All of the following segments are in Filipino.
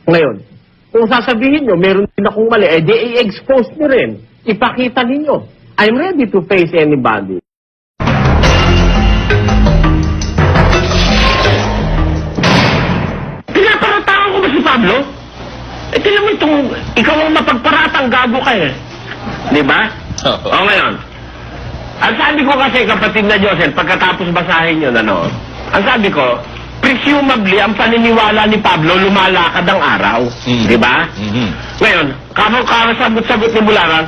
Ngayon, kung sasabihin nyo, meron din akong mali, eh di i-expose nyo rin. Ipakita ninyo. I'm ready to face anybody. Pinaparataan ko ba si Pablo? Eh, tinan mo itong, ikaw ang mapagparatang gago ka eh. Di ba? O ngayon, ang sabi ko kasi, kapatid na Joseph, pagkatapos basahin yun, ang sabi ko, presumably, ang paniniwala ni Pablo, lumalakad ang araw. Di ba? Ngayon, sagot-sagot ni Bularan,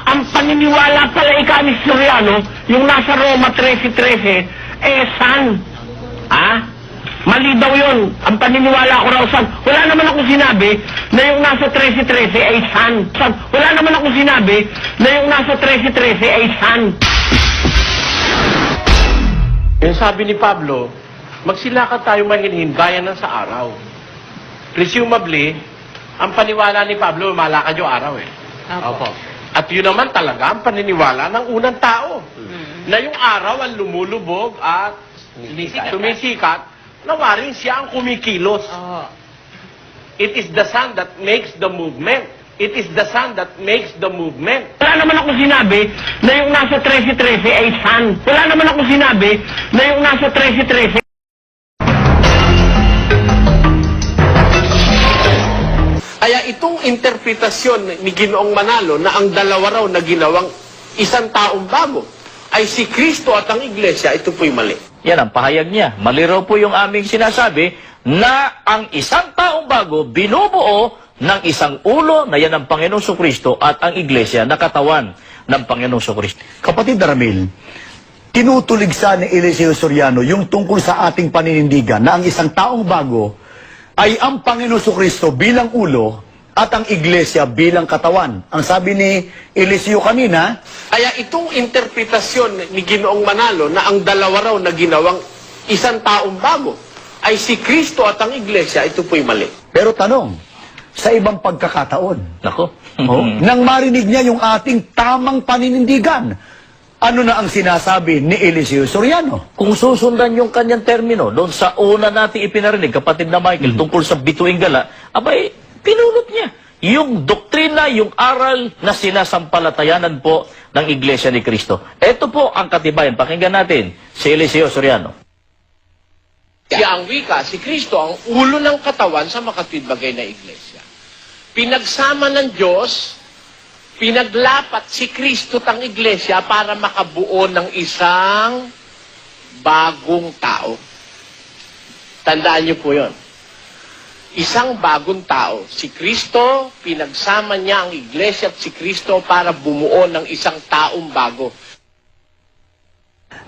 ang paniniwala pala ikaw ni Soriano, yung nasa Roma 13:13, saan? Mali daw yun. Ang paniniwala ko raw saan. Wala naman akong sinabi na yung nasa 13:13 ay saan. Wala naman akong sinabi na yung nasa 13:13 ay saan. Yung sabi ni Pablo, magsilakad tayo mahinhin gaya ng sa araw. Presumably, ang paniwala ni Pablo, malakad yung araw eh. Opo. At yun naman talaga ang paniniwala ng unang tao. Na yung araw ang lumulubog at tumisikat, na waring siya ang kumikilos. It is the sun that makes the movement. It is the sun that makes the movement. Wala naman ako sinabi na yung nasa 13:13 ay sun. Wala naman ako sinabi na yung nasa 13:13. Kaya itong interpretasyon ni Ginoong Manalo na ang dalawa raw na ginawang isang taong bago ay si Kristo at ang Iglesia, ito po'y mali. Yan ang pahayag niya. Mali raw po yung aming sinasabi na ang isang taong bago binubuo ng isang ulo na yan ang Panginoong Sukristo at ang Iglesia na katawan ng Panginoong Sukristo. Kapatid Ramil, tinutuligsa ni Eliseo Soriano yung tungkol sa ating paninindigan na ang isang taong bago ay ang Panginoong Sukristo bilang ulo at ang Iglesia bilang katawan. Ang sabi ni Eliseo kanina, kaya itong interpretasyon ni Ginoong Manalo na ang dalawa raw na ginawang isang taong bago ay si Kristo at ang Iglesia, ito po'y mali. pero tanong, sa ibang pagkakataon, Nako. nang marinig niya yung ating tamang paninindigan, ano na ang sinasabi ni Eliseo Soriano? Kung susundan yung kanyang termino, doon sa una nating ipinarinig, kapatid na Michael, tungkol sa bituing gala, abay, pinulot niya. Yung doktrina, yung aral na sinasampalatayanan po ng Iglesia ni Cristo. Ito po ang katibayan. Pakinggan natin si Eliseo Soriano. Siya ang wika, si Kristo ang ulo ng katawan sa makatwidbagay na Iglesia. Pinagsama ng Diyos, pinaglapat si Kristo at ang Iglesia para makabuo ng isang bagong tao. Tandaan niyo po yon. Isang bagong tao. Si Kristo, pinagsama niya ang Iglesia at si Kristo para bumuo ng isang taong bago.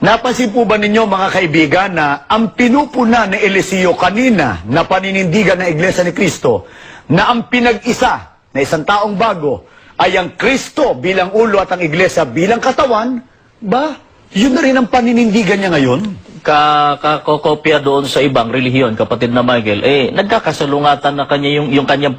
Napansin po ba ninyo mga kaibigan na ang pinupuna ni Eliseo kanina na paninindigan ng Iglesia ni Kristo na ang pinag-isa na isang taong bago ay ang Kristo bilang ulo at ang Iglesia bilang katawan, ba? Yun na rin ang paninindigan niya ngayon? Kakokopya doon sa ibang relihiyon, kapatid na Michael, nagkakasalungatan na kanya yung kanyang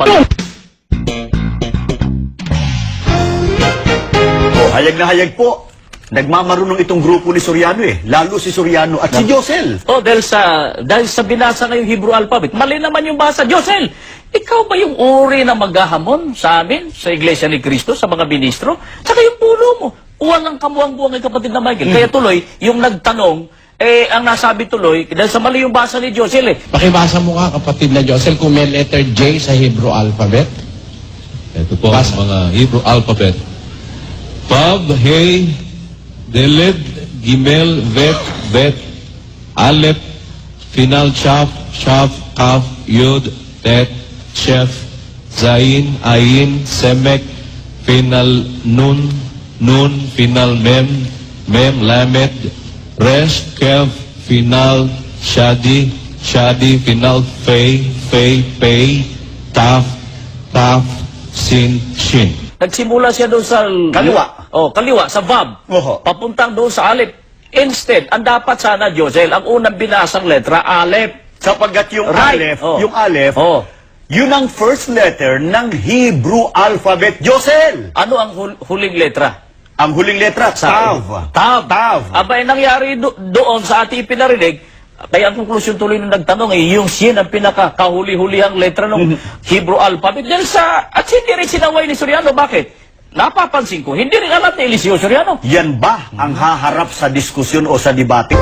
Hayag na hayag po. Nagmamarunong itong grupo ni Soriano lalo si Soriano at si Josel. Dahil sa binasa ngayong Hebrew alphabet, mali naman yung basa. Josel, ikaw ba yung uri na maghahamon sa amin, sa Iglesia ni Cristo, sa mga ministro? Saka yung puno mo, walang kamuang-buang ay kapatid na Michael. Kaya tuloy, yung nagtanong, ang nasabi tuloy, dahil sa mali yung basa ni Josel Pakibasa mo nga kapatid na Josel kung may letter J sa Hebrew alphabet. Ito po ang mga Hebrew alphabet. Vav, Hey, Deled, Gimel, Vet, Bet, Aleph, Final, Chaf, Shaf, Kaf, Yud, Tet, Shef, Zain, Ain, Semek, Final, Nun, Nun, Final, Mem, Mem, Lamed, Resh, Kev, Final, Shadi, Shadi, Final, Fei, Fei, Pei, Taf, Taf, Sin, Shin. Nagsimula siya doon sa Kaliwa. Kaliwa, sa Vav. Oho. Papuntang doon sa Aleph. Instead, ang dapat sana, Josel, ang unang binasang letra, Aleph. Sapagkat yung Right. Aleph, yun ang first letter ng Hebrew alphabet, Josel. Ano ang huling letra? Ang huling letra, Tav. Tav. Tav. Abay, nangyari doon sa ating pinarinig, Kaya ang konklusyon tuloy nung nagtanong yung sin ang pinakakahuli-hulihang letra ng Hebrew alphabet. Dahil at hindi rin sinaway ni Soriano. Bakit? Napapansin ko, hindi rin alam ni Eliseo Soriano. Yan ba ang haharap sa diskusyon o sa debate?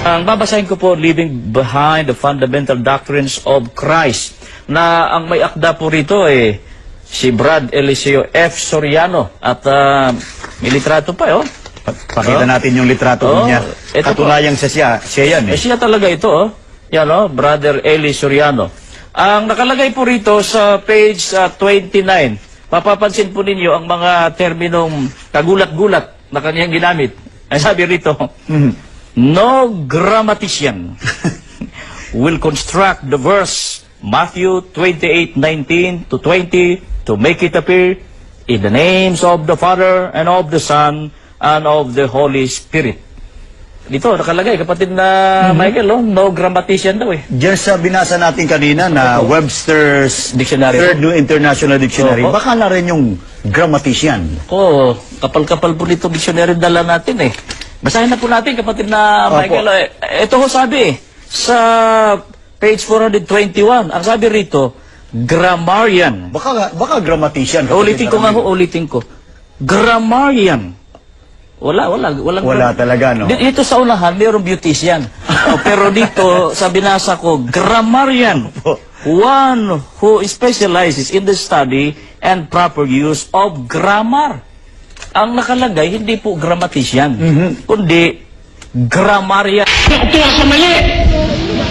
Ang babasahin ko po, Leaving Behind the Fundamental Doctrines of Christ, na ang may akda po rito si Brad Eliseo F. Soriano. At may litrato pa, Pakita natin yung litrato niya. ito po. Katunayang siya yan. Siya talaga ito, Yan, Brother Eli Soriano. Ang nakalagay po rito sa page 29, mapapansin po ninyo ang mga terminong kagulat-gulat na kanyang ginamit. Ang sabi rito, no grammatician will construct the verse Matthew 28:19 to 20 to make it appear in the names of the Father and of the Son and of the Holy Spirit. Dito, nakalagay, kapatid na Michael, no grammatician daw Diyan sa binasa natin kanina na Webster's Dictionary. Third New International Dictionary, Opo. baka na rin yung grammatician. Kapal-kapal po nito dictionary dala natin Basahin na po natin, kapatid na Opo. Michael. Ito ho sabi, sa page 421, ang sabi rito, grammarian. Baka grammatician. Ulitin ko. Grammarian. Walang talaga, no? Dito sa unahan, mayroong beautician. Pero dito, sa binasa ko, grammarian. One who specializes in the study and proper use of grammar. Ang nakalagay, hindi po grammatician, kundi grammarian. Ito sa mali.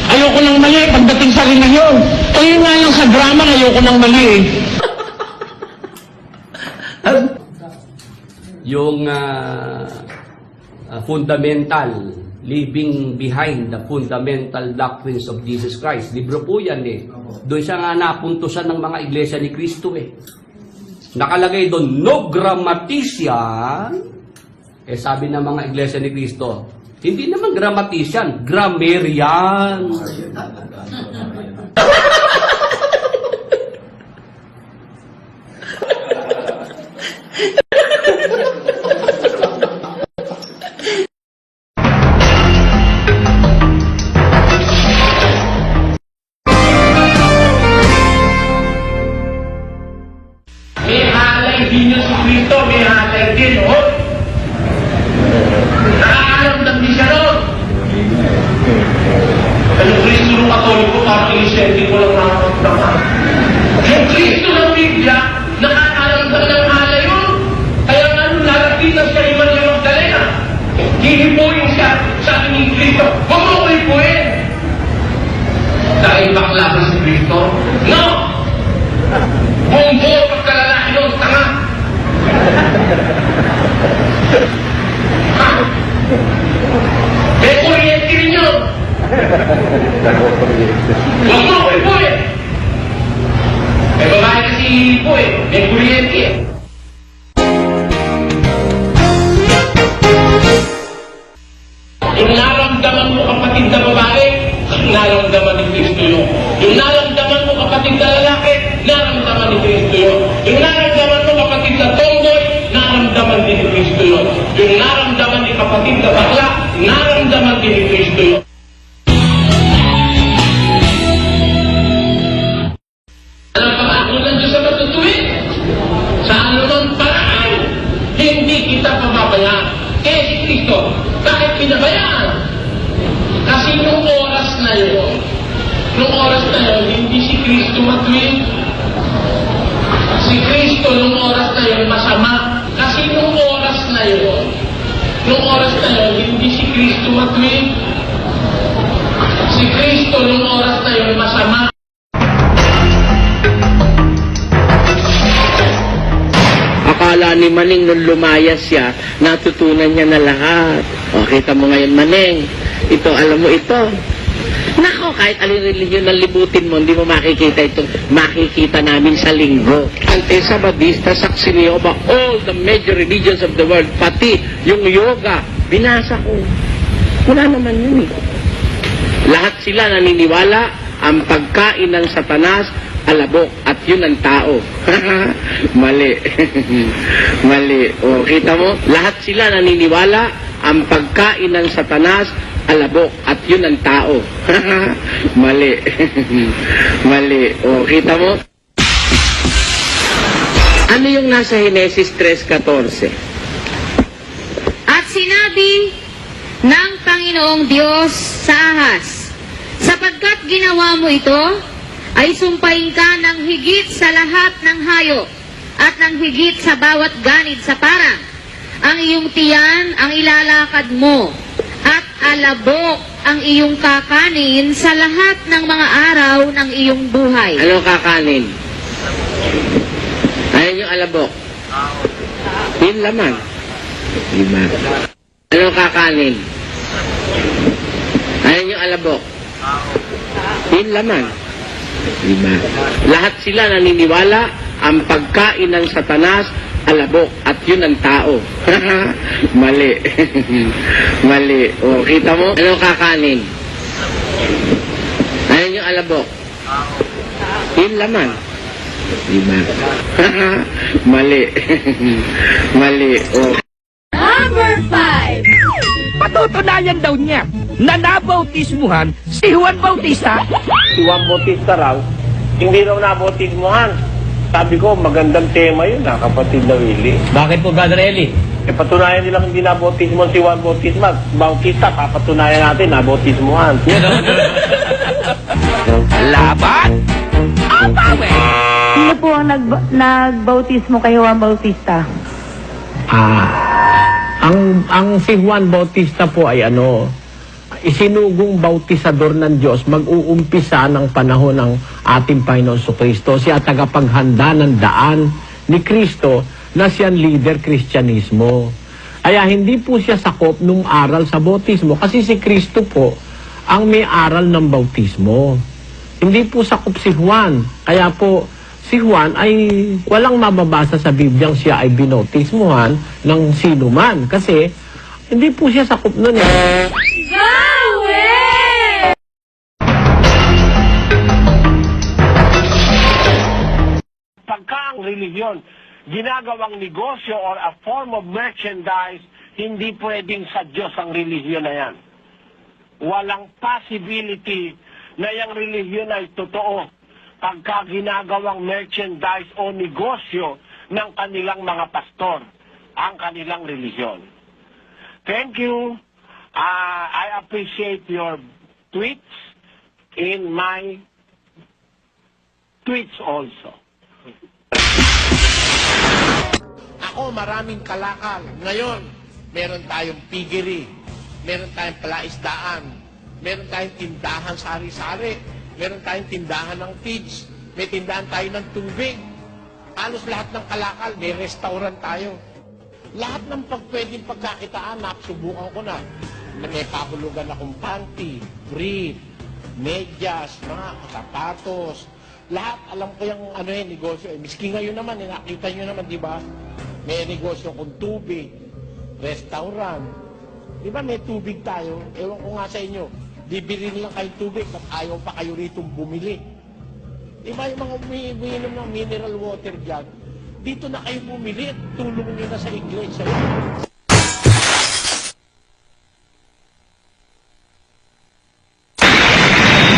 Ayoko ng mali pagdating sa relihiyon. Kaya nga lang sa grammar, ayoko ng mali. Yung fundamental, leaving behind the fundamental doctrines of Jesus Christ. Libro po yan Doon siya nga napuntusan ng mga iglesia ni Cristo Nakalagay doon, no grammatician. Sabi ng mga iglesia ni Cristo, hindi naman grammatician, grammarian. May halay din yun si Cristo, may halay din, Nakakaramdam din siya ron. Yung Cristo ng Katoliko, parang inisente ko lang nakaramdaman. Yung Cristo ng Biblia, nakakaramdam ng halay yun. Kaya nga nung narapitan siya ni Maria Magdalena, hihipuin siya sa aking Cristo. Huwag mo ko hipuin. Dahil bakla ba si Cristo? No! Bumbo pagkalalaki nun, tanga! Ha? May kuryente rin yun! Huwag mo ko hipuin! May babae kasi hihipo may kuryente Yung naramdaman mo kapatid na babae, naramdaman ni Cristo yun. Yung naramdaman mo kapatid na lalaki, naramdaman ni Cristo yun. Yung naramdaman mo kapatid na tomboy, naramdaman din ni Cristo yun. Yung naramdaman ni kapatid na bakla, naramdaman din ni Cristo yun. Alam pa ba, kung nandiyo sa matutuwid, sa anumang paraan, hindi kita pababayaan. Kaya si Cristo, bakit pinabayaan? Kasi nung oras na yun, hindi si Cristo matuwid. Si Cristo nung oras na yun, masama. Kasi nung oras na yun, hindi si Cristo matuwid. Si Cristo nung oras na yun, masama. Akala ni Maning nung lumayas siya, natutunan niya na lahat. O, kita mo ngayon, Maning. Ito, alam mo ito. Nako, kahit alin religion na libutin mo, hindi mo makikita ito. Makikita namin sa linggo. Anti-Sabadista, saksi ni Jehovah, all the major religions of the world, pati yung yoga, binasa ko. Wala naman yun Lahat sila naniniwala ang pagkain ng Satanas alabok, at yun ang tao. Mali. Mali. O, kita mo? Lahat sila naniniwala ang pagkain ng Satanas, alabok, at yun ang tao. Mali. Mali. O, kita mo? Ano yung nasa Henesis 3:14? At sinabi ng Panginoong Diyos sa ahas, sapagkat ginawa mo ito, ay sumpain ka ng higit sa lahat ng hayop at ng higit sa bawat ganid sa parang. Ang iyong tiyan ang ilalakad mo at alabok ang iyong kakanin sa lahat ng mga araw ng iyong buhay. Ano kakanin? Ayun yung alabok. Yung laman. Lima. Ano kakanin? Ayun yung alabok. Yung laman. Lima. Lahat sila naniniwala ang pagkain ng Satanas, alabok, at yun ang tao. Mali. Mali. O, kita mo? Ano kakanin? Ayun yung alabok. Yung laman. Lima. Mali. Mali. O. Number 5. Patutunayan daw niya na nabautismuhan si Juan Bautista. Si Juan Bautista raw, hindi raw nabautismuhan. Sabi ko, magandang tema yun kapatid na Willie. Bakit po, Brother Eli? Patunayan nilang hindi nabautismuhan si Juan Bautista, papatunayan natin nabautismuhan. Laban? Apawe! Sino po ang nagbautismo kay Juan Bautista? Ang si Juan Bautista po ay isinugong bautisador ng Diyos mag-uumpisa ng panahon ng ating Panginoon Kristo. Siya tagapaghanda ng daan ni Kristo na siyang leader Kristyanismo. Kaya hindi po siya sakop nung aral sa bautismo kasi si Kristo po ang may aral ng bautismo. Hindi po sakop si Juan. Kaya po si Juan ay walang mababasa sa Bibliang siya ay binautismuhan ng sino man. Kasi hindi po siya sakop nun eh. Pagka ang religion, ginagawang negosyo or a form of merchandise, hindi pwedeng sa Diyos ang religion na yan. Walang possibility na yung religion ay totoo pagka ginagawang merchandise o negosyo ng kanilang mga pastor, ang kanilang religion. Thank you. I appreciate your tweets in my tweets also. Ako, maraming kalakal. Ngayon, meron tayong piggery, meron tayong palaisdaan, meron tayong tindahan sari-sari, meron tayong tindahan ng feeds, may tindahan tayo ng tubig. Halos lahat ng kalakal, may restaurant tayo. Lahat ng pwedeng pagkakitaan, subukan ko na. May kahulugan akong panty, brief, medyas, mga sapatos. Lahat, alam ko yung negosyo. Miski ngayon naman, nakita nyo naman, di ba? May negosyo kong tubig, restaurant. Di ba may tubig tayo? Ewan ko nga sa inyo, bibili lang kayong tubig at ayaw pa kayo rito bumili. Di ba yung mga umiinom ng mineral water dyan, dito na kayo bumili at tulong nyo na sa iglesia.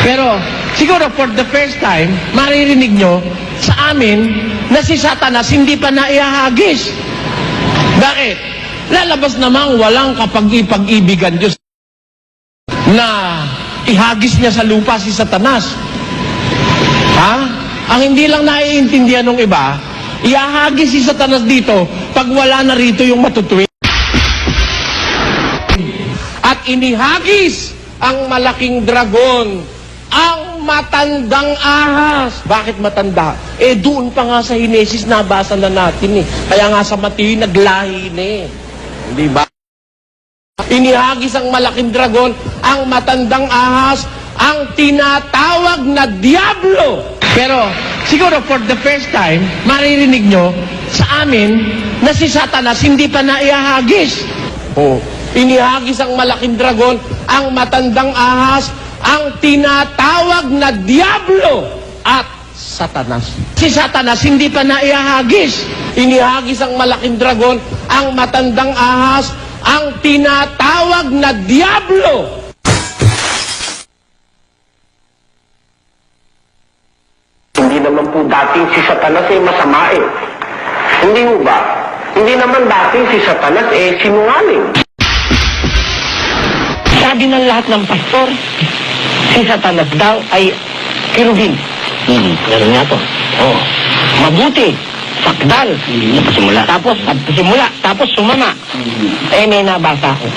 Pero siguro for the first time, maririnig nyo sa amin na si Satanas hindi pa naihahagis. Bakit? Lalabas namang walang kapag-ipag-ibigan Diyos na ihagis niya sa lupa si Satanas. Ha? Ang hindi lang naiintindihan ng iba, ihahagis si Satanas dito pag wala na rito yung matutuwid. At inihagis ang malaking dragon, ang matandang ahas. Bakit matanda? Doon pa nga sa Henesis nabasa na natin eh. Kaya nga sa Mateo naglahi na eh. Di ba? Inihagis ang malaking dragon, ang matandang ahas, ang tinatawag na Diablo. Pero siguro for the first time, maririnig nyo sa amin na si Satanas hindi pa naihagis. Inihagis ang malaking dragon, ang matandang ahas, ang tinatawag na Diablo, at Satanas. Si Satanas hindi pa naihagis. Inihagis ang malaking dragon, ang matandang ahas, ang tinatawag na Diablo. Hindi naman po dating si Satanas masama eh. Hindi mo ba? Hindi naman dating si Satanas sinungaling. Sabi ng lahat ng pastor, si Satanas daw ay kirubin. Meron nga to. Oh. Mabuti. Sakdal. Tapos sumama. May nabasa ako.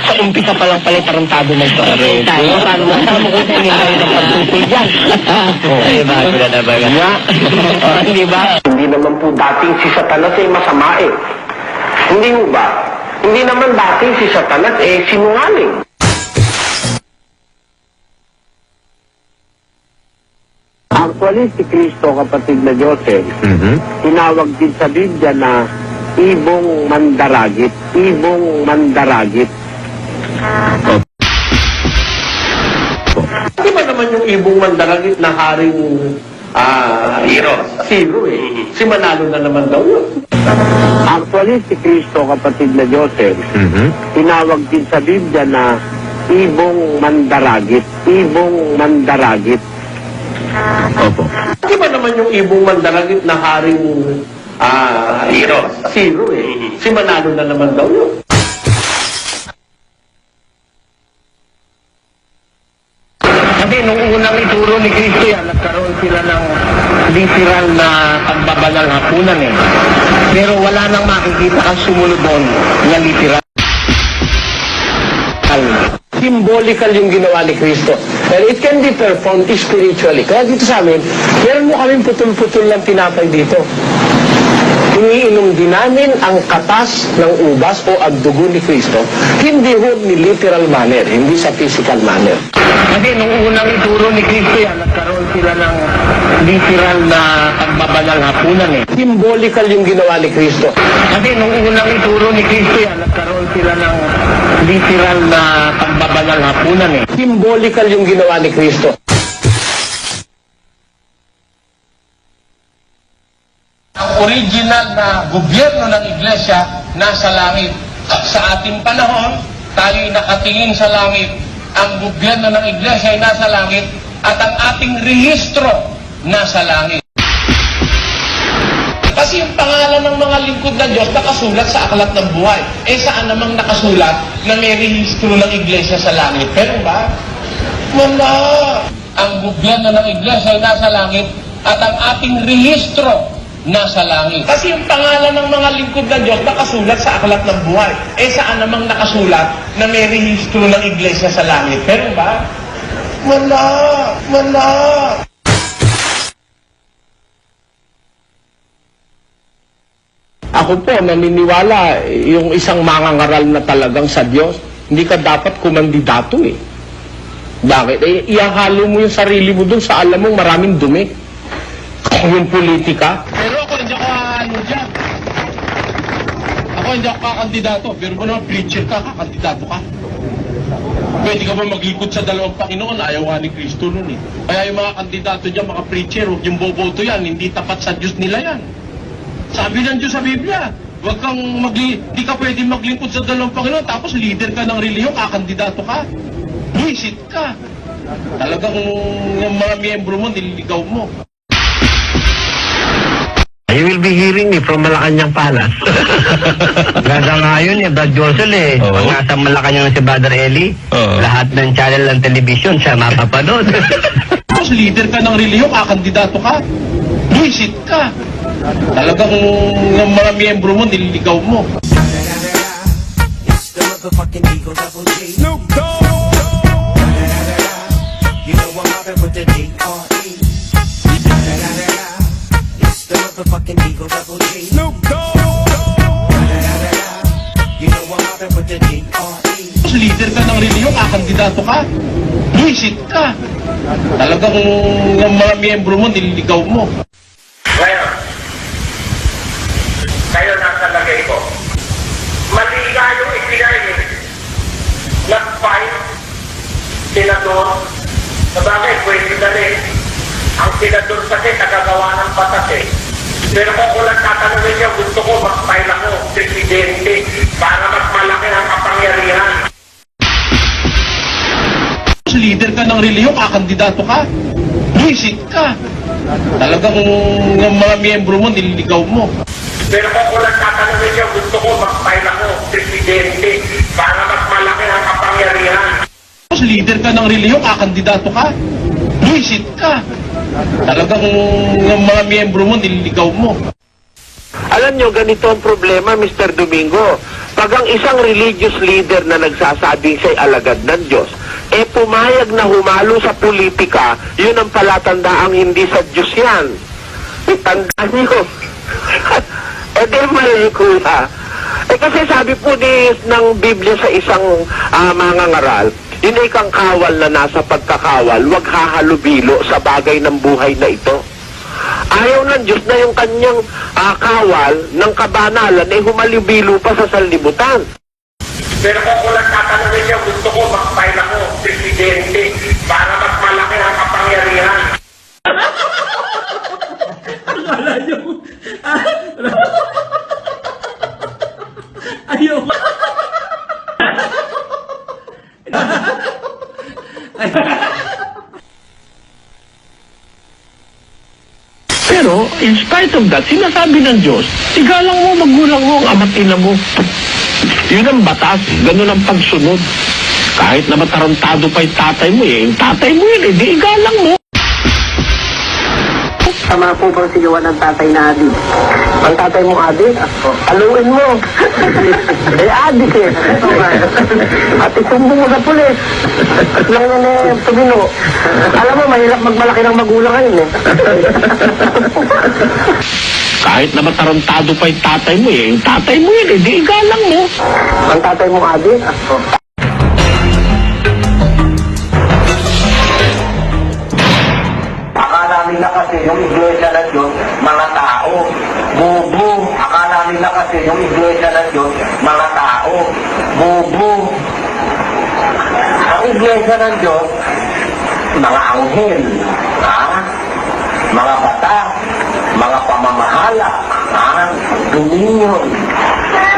Sa umpisa pa lang pala tarantado na ito. Paano mo kung saan yung ng pagtutol dyan? Hindi ba? Hindi naman po dating si Satanas masama eh. Hindi mo ba? Hindi naman dating si Satanas sinungaling. Actually, si Kristo, kapatid na Joseph, tinawag din sa Biblia na ibong mandaragit. Ibong mandaragit. Di ba naman yung ibong mandaragit na haring hero eh. Si Manalo na naman daw yun. Actually, si Kristo, kapatid na Joseph, tinawag din sa Biblia na ibong mandaragit. Ibong mandaragit. Opo. Di ba naman yung ibong mandaragit na haring hero eh. Si Manalo na naman daw yun. Kasi nung unang ituro ni Kristo yan, nagkaroon sila ng literal na pagbabalang hapunan eh. Pero wala nang makikita kang sumunod doon na literal. Symbolical yung ginawa ni Kristo. And it can be performed spiritually. Kaya dito sa amin, meron mo kaming putol-putol ng tinapay dito. Iniinom din namin ang katas ng ubas o ang dugo ni Kristo, hindi ho ni literal manner, hindi sa physical manner. Kasi nung unang ituro ni Kristo yan, nagkaroon sila ng literal na pagbabalang hapunan eh. Symbolical yung ginawa ni Kristo. Kasi nung unang ituro ni Kristo yan, nagkaroon sila ng literal na pagbabalang hapunan eh. Symbolical yung ginawa ni Kristo. Ang original na gobyerno ng iglesia nasa langit. Sa ating panahon, tayo'y nakatingin sa langit. Ang gobyerno ng iglesia ay nasa langit at ang ating rehistro nasa langit. Kasi yung pangalan ng mga lingkod ng Diyos nakasulat sa aklat ng buhay. Saan namang nakasulat na may rehistro ng iglesia sa langit? Pero ba? Wala. Ang gobyerno ng iglesia ay nasa langit at ang ating rehistro nasa langit. Kasi yung pangalan ng mga lingkod ng Diyos nakasulat sa aklat ng buhay. Saan namang nakasulat na may rehistro ng iglesia sa langit? Pero ba? Wala. Wala. Ako po, naniniwala, yung isang mangangaral na talagang sa Diyos, hindi ka dapat kumandidato eh. Bakit? Ihahalo mo yung sarili mo dun sa alam mong maraming dumi. Yung politika. Pero ako hindi ako dyan. Ako hindi ako kakandidato. Pero kung naman preacher ka, kakandidato ka. Pwede ka ba maglikod sa dalawang Panginoon? Ayaw nga ni Kristo nun eh. Kaya yung mga kandidato dyan, mga preacher, huwag yung boboto yan, hindi tapat sa Diyos nila yan. Sabi ng Diyos sa Biblia, huwag kang hindi ka pwede maglingkod sa dalawang Panginoon, tapos leader ka ng reliyon, kakandidato ka. Buisit ka. Talagang yung mga miyembro mo, nililigaw mo. You will be hearing me from Malacanang Palace. Ganda nga yun Brad Josel Pag nasa Malacanang si Brother Eli, lahat ng channel ng television siya mapapanood. Tapos leader ka ng reliyon, kakandidato ka. Buisit ka. Talagang yung mga miyembro mo, nililigaw mo. Snoop Dogg. You know I'm mobbing with the D.R.E. It's the motherfucking Eagle Double G. Snoop Dogg. You know I'm mobbing with the D.R.E. Tapos leader ka ng reliyon, kakandidato ka. Buisit ka. Talagang yung mga miyembro mo, nililigaw mo. Ngayon, kayo nasa lagay ko. Mali nga yung itinayos. Nag-fight, senador, sa bagay, pwede na rin. Ang senador kasi nagagawa ng batas eh. Pero kung kulang tatanungin niyo, gusto ko mag-file ako, presidente, para mas malaki ang kapangyarihan. Leader ka ng reliyon, kakandidato ka. Buisit ka. Talagang ng mga miyembro mo, nililigaw mo. Pero kung kulang tatanungin niyo, gusto ko mag-file ako, presidente, para mas malaki ang kapangyarihan. Leader ka ng reliyon, kakandidato ka. Buisit ka. Talagang ng mga miyembro mo, nililigaw mo. Alam nyo, ganito ang problema, Mr. Domingo. Pag ang isang religious leader na nagsasabing siya'y alagad ng Diyos, pumayag na humalo sa politika, yun ang palatandaang hindi sa Diyos yan. Tandaan nyo. Di mali, kuya. Kasi sabi po ng Biblia sa isang mangangaral, yun ay kang kawal na nasa pagkakawal, wag hahalubilo sa bagay ng buhay na ito. Ayaw ng Diyos na yung kanyang kawal ng kabanalan ay humalubilo pa sa sanlibutan. Pero kung kulang tatanungin niyo, gusto ko mag-file ako, presidente, para mas malaki ang kapangyarihan. Ayoko. Pero, in spite of that, sinasabi ng Diyos, igalang mo, magulang mo, ang ama't ina mo. Yun ang batas, ganun ang pagsunod. Kahit na matarantado pa yung tatay mo, yung tatay mo yun, di igalang mo. Tama po bang sigawan ng tatay na adik? Ang tatay mo adik? Aluin mo. Adik eh. At isumbong mo sa pulis. At lang na tumino. Alam mo, mahirap magmalaki ng magulang ngayon eh. Kahit na matarantado pa yung tatay mo, yung tatay mo yun, di igalang mo. Ang tatay mo adik? Akala nila kasi yung iglesia ng Diyos, mga tao. Bubu. Akala nila kasi yung iglesia ng Diyos, mga tao. Bubu. Ang iglesia ng Diyos, mga anghel. Mga bata. Mga pamamahala. Dominion.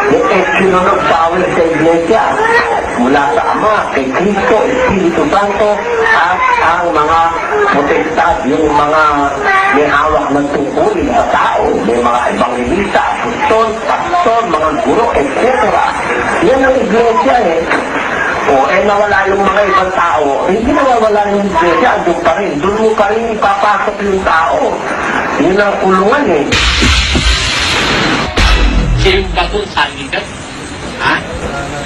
Yung sinunod sa awal sa iglesia. Mula sa Ama, kay Kristo, Espiritu Santo, at ang mga potestad, yung mga may hawak ng tungkulin sa tao, may mga evangelista, apostol, pastor, mga guro, etc. Yan ang iglesia eh. Nawala yung mga ibang tao, hindi nawawala yung iglesia, doon pa rin. Doon mo pa rin ipapasok yung tao. Yun ang kulungan eh. Siya yung batong sanligan. Ha?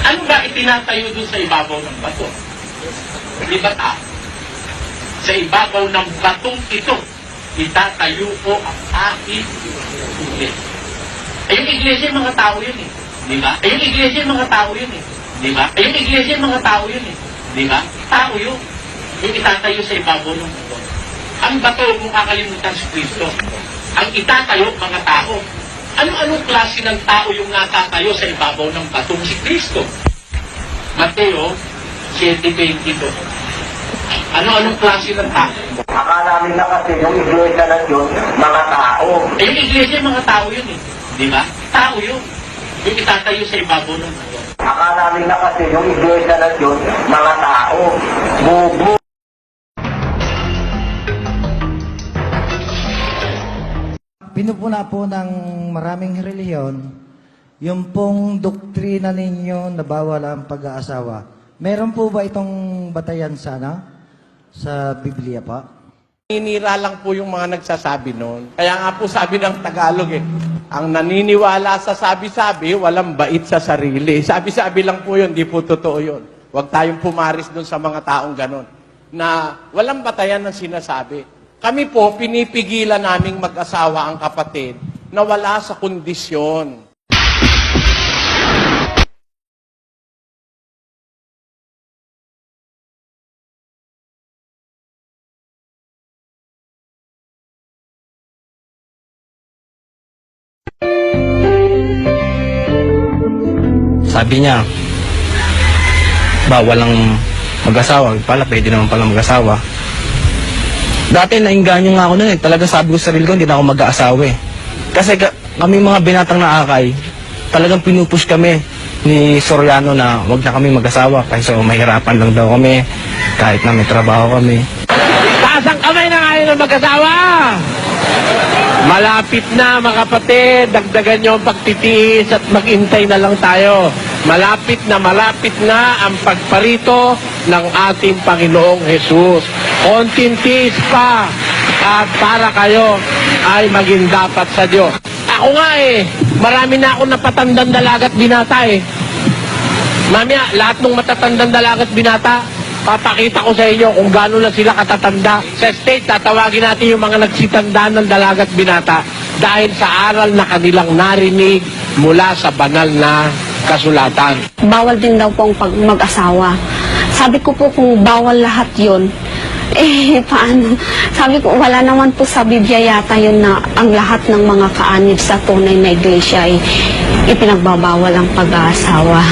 Ano ba itinatayo doon sa ibabaw ng bato? Di ba ta? Sa ibabaw ng batong ito, itatayo ko ang aking iglesia. Yung iglesia yung mga tao yun eh. Di ba? Yung iglesia yung mga tao yun eh. Di ba? Yung iglesia yung mga tao yun eh. Di ba? Tao yun. Yung itatayo sa ibabaw ng bato. Ang bato kung kakalimutan si Kristo. Ang itatayo, mga tao. Ano-anong klase ng tao yung natatayo sa ibabaw ng batong si Kristo? Mateo 7:22. Ano-anong klase ng tao? Akala nila kasi yung iglesia ng Diyos, mga tao. Yung iglesia, mga tao yun eh. Di ba? Tao yun. Yung itatayo sa ibabaw ng bato. Akala nila kasi yung iglesia ng Diyos, mga tao. Bubu. Pinupuna po ng maraming reliyon, yung pong doktrina ninyo na bawal ang pag-aasawa. Meron po ba itong batayan sana sa Biblia pa? Naninira lang po yung mga nagsasabi noon. Kaya nga po sabi ng Tagalog ang naniniwala sa sabi-sabi, walang bait sa sarili. Sabi-sabi lang po yun, di po totoo yun. Huwag tayong pumaris doon sa mga taong ganon. Na walang batayan ng sinasabi. Kami po, pinipigilan naming mag-asawa ang kapatid na wala sa kondisyon. Sabi niya, bawal ang mag-asawa. Pala, pwede naman pala mag-asawa. Dati nainganyo nga ako nun eh. Talaga sabi ko sa sarili ko, hindi na ako mag-aasawa eh. Kasi kami mga binatang naakay, talagang pinupush kami ni Soriano na wag na kami mag-asawa kasi mahirapan lang daw kami kahit na may trabaho kami. Taas ang kamay na ngayon ng mag-asawa! Malapit na mga kapatid, dagdagan nyo ang pagtitiis at maghintay na lang tayo. Malapit na ang pagparito ng ating Panginoong Jesus. Konting tiis pa at para kayo ay maging dapat sa Diyos. Ako nga marami na akong napatandang dalaga at binata Mamaya, lahat ng matatandang dalaga at binata, papakita ko sa inyo kung gaano lang sila katatanda. Sa state, tatawagin natin yung mga nagsitanda ng dalaga at binata dahil sa aral na kanilang narinig mula sa banal na kasulatan. Bawal din daw pong pag mag-asawa. Sabi ko po kung bawal lahat yun, paano? Sabi ko, wala naman po sa Biblia yata yun na ang lahat ng mga kaanib sa tunay na iglesia ay ipinagbabawal ang pag-aasawa.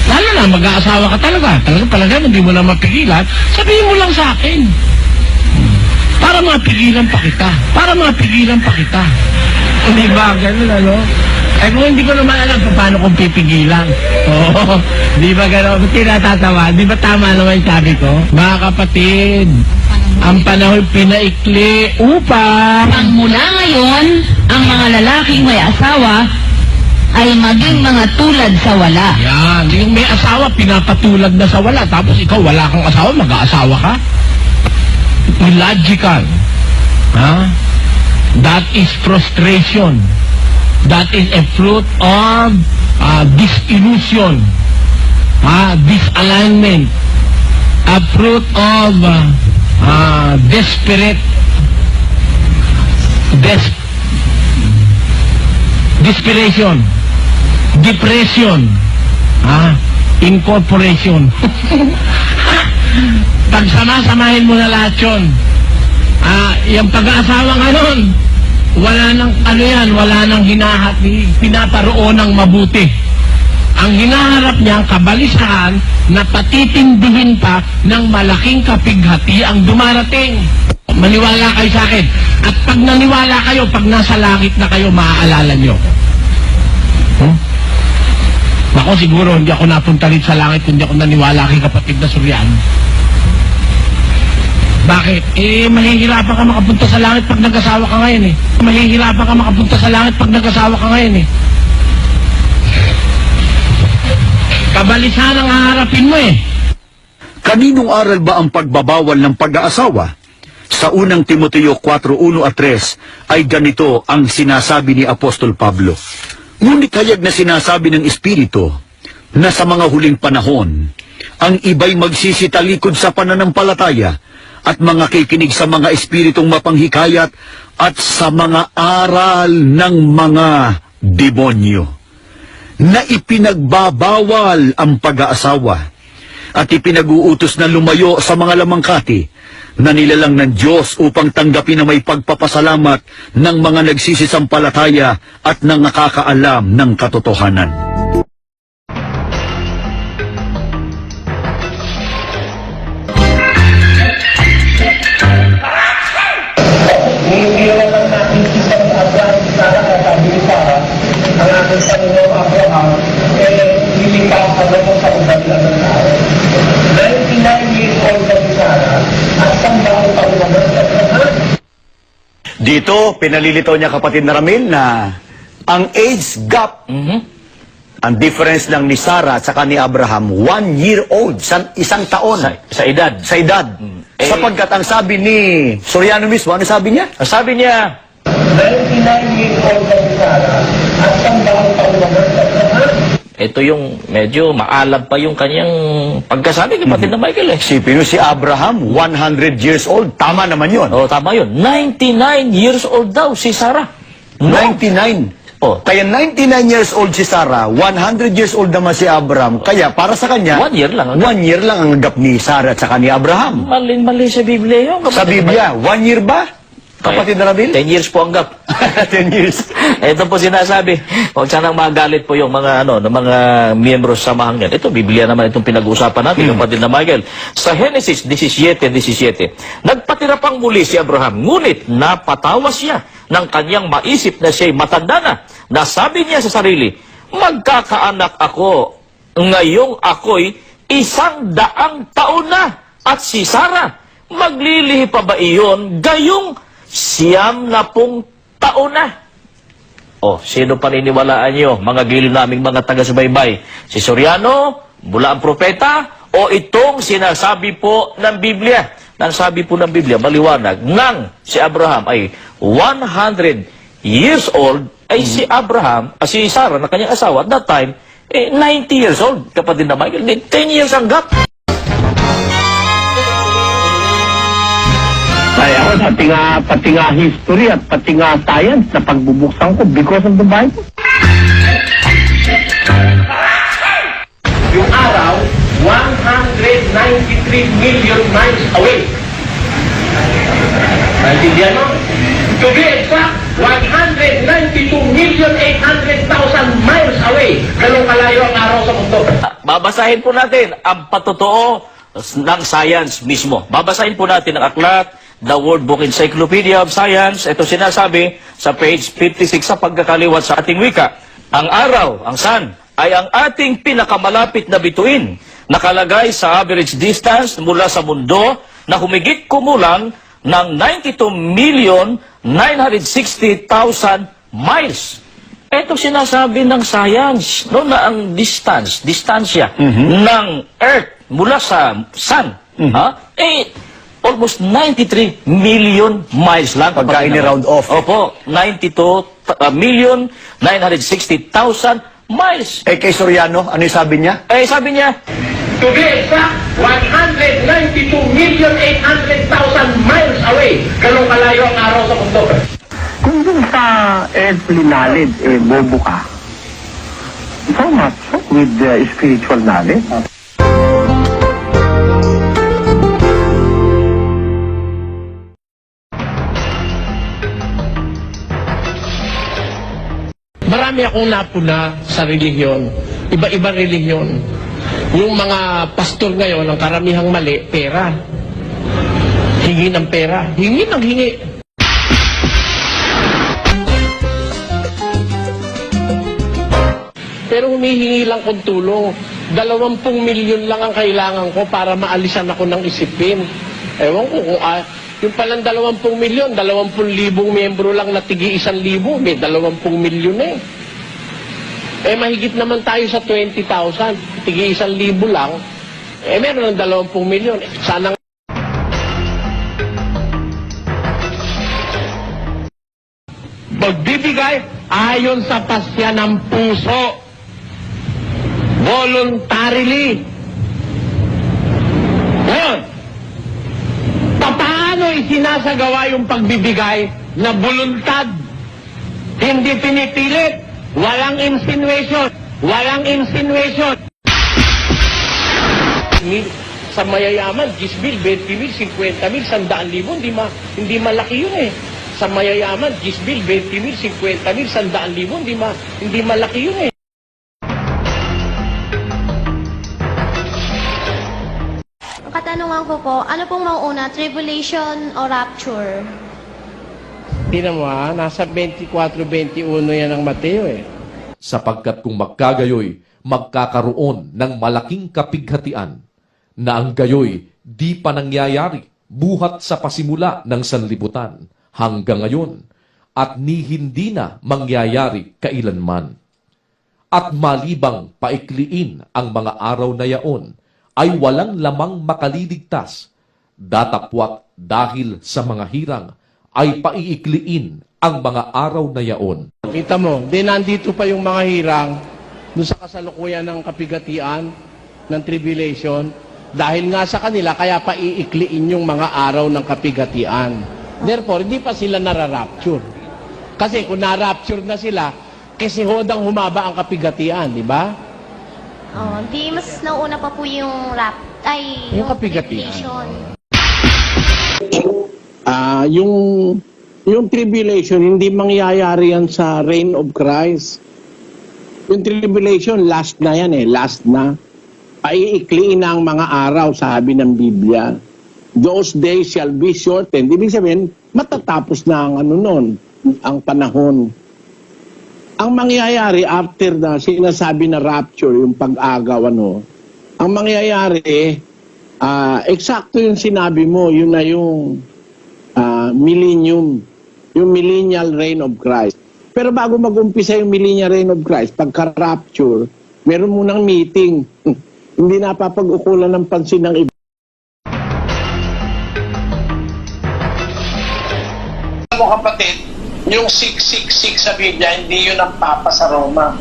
Lalo na, mag-aasawa ka talaga. Talaga, hindi mo na mapigilan. Sabihin mo lang sa akin. Para mapigilan pa kita. Hindi ba? Ganun, ano? Kung hindi ko naman alam paano kung pipigilan. Oo. Di ba gano'n? Ba't tinatatawa? Di ba tama naman sabi ko? Mga kapatid, ang panahon pinaikli upang Ang mula ngayon, ang mga lalaking may asawa ay maging mga tulad sa wala. yan, yung may asawa, pinapatulad na sa wala. Tapos ikaw, wala kang asawa, mag-aasawa ka? Illogical. Ha? That is frustration. That is a fruit of disillusion. Disalignment. A fruit of desperation. Depression. Incorporation. Pagsama-samahin mo na lahat yun. Yung pag-aasawa nga nun, wala nang pinaparoon ng mabuti. Ang hinaharap niya, kabalisahan na patitindihin pa ng malaking kapighati ang dumarating. Maniwala kayo sa akin. At pag naniwala kayo, pag nasa langit na kayo, maaalala nyo. Ako siguro, hindi ako napunta rin sa langit kung hindi ako naniwala kay kapatid na Soriano. Bakit? Mahihirapan ka makapunta sa langit pag nag-asawa ka ngayon Kabalisan ang haharapin mo Kaninong aral ba ang pagbabawal ng pag-aasawa? Sa unang Timoteo 4:1 at 3 ay ganito ang sinasabi ni Apostol Pablo. Ngunit hayag na sinasabi ng Espiritu na sa mga huling panahon, ang iba'y magsisitalikod sa pananampalataya at mga kikinig sa mga espiritong mapanghikayat at sa mga aral ng mga demonyo na ipinagbabawal ang pag-aasawa at ipinag-uutos na lumayo sa mga lamangkati na nilalang ng Diyos upang tanggapin na may pagpapasalamat ng mga nagsisisampalataya at ng nakakaalam ng katotohanan. Hindi naman natin isang Abraham sana kasabi ni Sarah, ang ating Panginoong Abraham, lilipas sa loob sa ugat-ugat ng tao. 99 years old na si Sarah, at isang bagong taon na Abraham. Dito, pinalilitaw niya kapatid na Ramil na ang age gap, ang difference lang ni Sarah at saka ni Abraham, 1 year old, isang taon. Sa edad. Sa edad. Sapagkat ang sabi ni Soriano mismo, ano sabi niya? Ang sabi niya, 99 years old na si Sarah, at isang bagong taon na Abraham. ito yung medyo maalam pa yung kanyang pagkasabi, kapatid na Michael Sipin mo si Abraham, 100 years old. Tama naman yun. Tama yun. 99 years old daw si Sarah. 99. Kaya 99 years old si Sarah, 100 years old naman si Abraham. Kaya para sa kanya, 1 year lang. 1 year lang ang gap ni Sarah at saka ni Abraham. Mali sa Biblia yun. Sa Biblia, 1 year ba? Kapatid na Ramil? 10 years po ang gap. 10 years. Ito po sinasabi, huwag sanang magalit po yung mga ng mga miyembro sa samahang yan. Ito, Biblia naman itong pinag-uusapan natin, kapatid na Michael. Sa Genesis 17:17, nagpatira pang muli si Abraham, ngunit napatawas siya ng kanyang maisip na siya'y matanda na. Nasabi niya sa sarili, magkakaanak ako, ngayong ako'y 100 taon na, at si Sarah, maglilihi pa ba iyon gayong 90 taon na? O, sino paniniwalaan nyo, mga giliw naming mga taga-subaybay? Si Soriano, mula ang propeta, o itong sinasabi po ng Biblia? Nang sabi po ng Biblia, maliwanag, nang si Abraham ay 100 years old, ay si Abraham, si Sarah na kanyang asawa, at that time, 90 years old, kapatid na Michael. 10 years ang gap. Ay, ako pati nga history at pati nga science na pagbubuksan ko because of the Bible. Yung araw, 193 million miles away. Naintindihan mo? To be exact, 192,800,000 miles away. Ganun kalayo ang araw sa mundo. Babasahin po natin ang patotoo ng science mismo. Babasahin po natin ang aklat, The World Book Encyclopedia of Science. Ito sinasabi sa page 56 sa pagkakaliwat sa ating wika. Ang araw, ang sun, ay ang ating pinakamalapit na bituin. Nakalagay sa average distance mula sa mundo na humigit kumulang ng 92,960,000 miles. Ito sinasabi ng science, no, na ang distansya ng Earth mula sa sun, almost 93 million miles lang. Pagka ini-round off. Opo, 92,960,000 miles. Kay Soriano, ano yung sabi niya? Sabi niya, To be exact, 192,800,000 miles away. Ganun kalayo ang araw sa mundo. Kung dun sa earthly knowledge, bobo ka. So much with spiritual knowledge. Marami akong napuna sa relihiyon, iba-iba relihiyon. Yung mga pastor ngayon, ang karamihang mali, pera. Hingi ng pera. Hingi ng hingi. Pero humihingi lang kong tulong. 20 milyon lang ang kailangan ko para maalisan ako ng isipin. Ewan ko kung yung palang 20 milyon, 20,000 miyembro lang na tigi 1,000, may 20 milyon eh. Mahigit naman tayo sa 20,000, tigi 1,000 lang, meron ng 20 milyon. Sana magbibigay ayon sa pasya ng puso. Voluntarily. Ngayon, paano isinasagawa yung pagbibigay na voluntad? Hindi pinipilit. Walang insinuation. Walang insinuation. Sa mayayaman, 10,000, 20,000, 50,000, 100,000, hindi malaki yun eh. Sa mayayaman, 10,000, 20,000, 50,000, 100,000, hindi malaki yun eh. Ang katanungan ko po, ano pong mauuna, tribulation o rapture? Tingnan mo nasa 24-21 yan ang Mateo eh. Sapagkat kung magkagayoy, magkakaroon ng malaking kapighatian na ang gayoy di pa nangyayari buhat sa pasimula ng sanlibutan hanggang ngayon at ni hindi na mangyayari kailanman. At malibang paikliin ang mga araw na yaon ay walang lamang makaliligtas, datapwat dahil sa mga hirang ay paiikliin ang mga araw na yaon. Kita mo, nandito pa yung mga hirang doon sa kasalukuyan ng kapigatian, ng tribulation, dahil nga sa kanila, kaya paiikliin yung mga araw ng kapigatian. Therefore, hindi pa sila nararapture. Kasi kung narapture na sila, kasi hodang humaba ang kapigatian, di ba? Di mas nauna pa po yung yung kapigatian. tribulation. Yung tribulation, hindi mangyayari yan sa reign of Christ. Yung tribulation, last na yan last na. Paiikliin na ang mga araw, sabi ng Biblia. Those days shall be shortened. Ibig sabihin, matatapos na ang ang panahon. Ang mangyayari after na sinasabi na rapture, yung pag-agaw, ang mangyayari, eksakto yung sinabi mo, yun na yung millennium, yung millennial reign of Christ. Pero bago mag-umpisa yung millennial reign of Christ, pagka-rapture, meron munang meeting. Hindi napapag-ukulan ng pansin ng iba. Mo kapatid, yung 666 sa Biblia, hindi yun ang Papa sa Roma.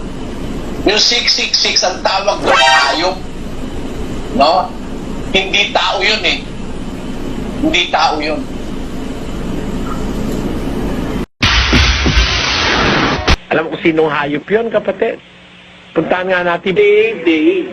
Yung 666 ang tawag doon hayop. No? Hindi tao yun Hindi tao yun. Alam ko sinong hayop yun, kapatid. Puntahan nga natin. Day.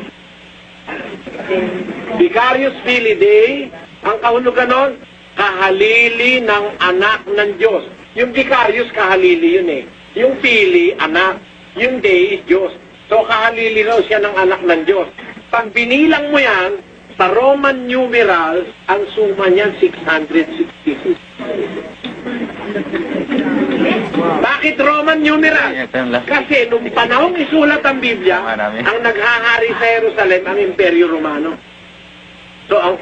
Vicarious Filii, ang kahulugan nun, kahalili ng anak ng Diyos. Yung Vicarious, kahalili yun Yung Filii, anak. Yung Day is Diyos. So, kahalili raw siya ng anak ng Diyos. Pag binilang mo yan, sa Roman numerals, ang suma niyan 666. Bakit Roman numeral? Kasi nung panahong isulat ang Biblia, ang naghahari sa Jerusalem ang Imperyo Romano. So ang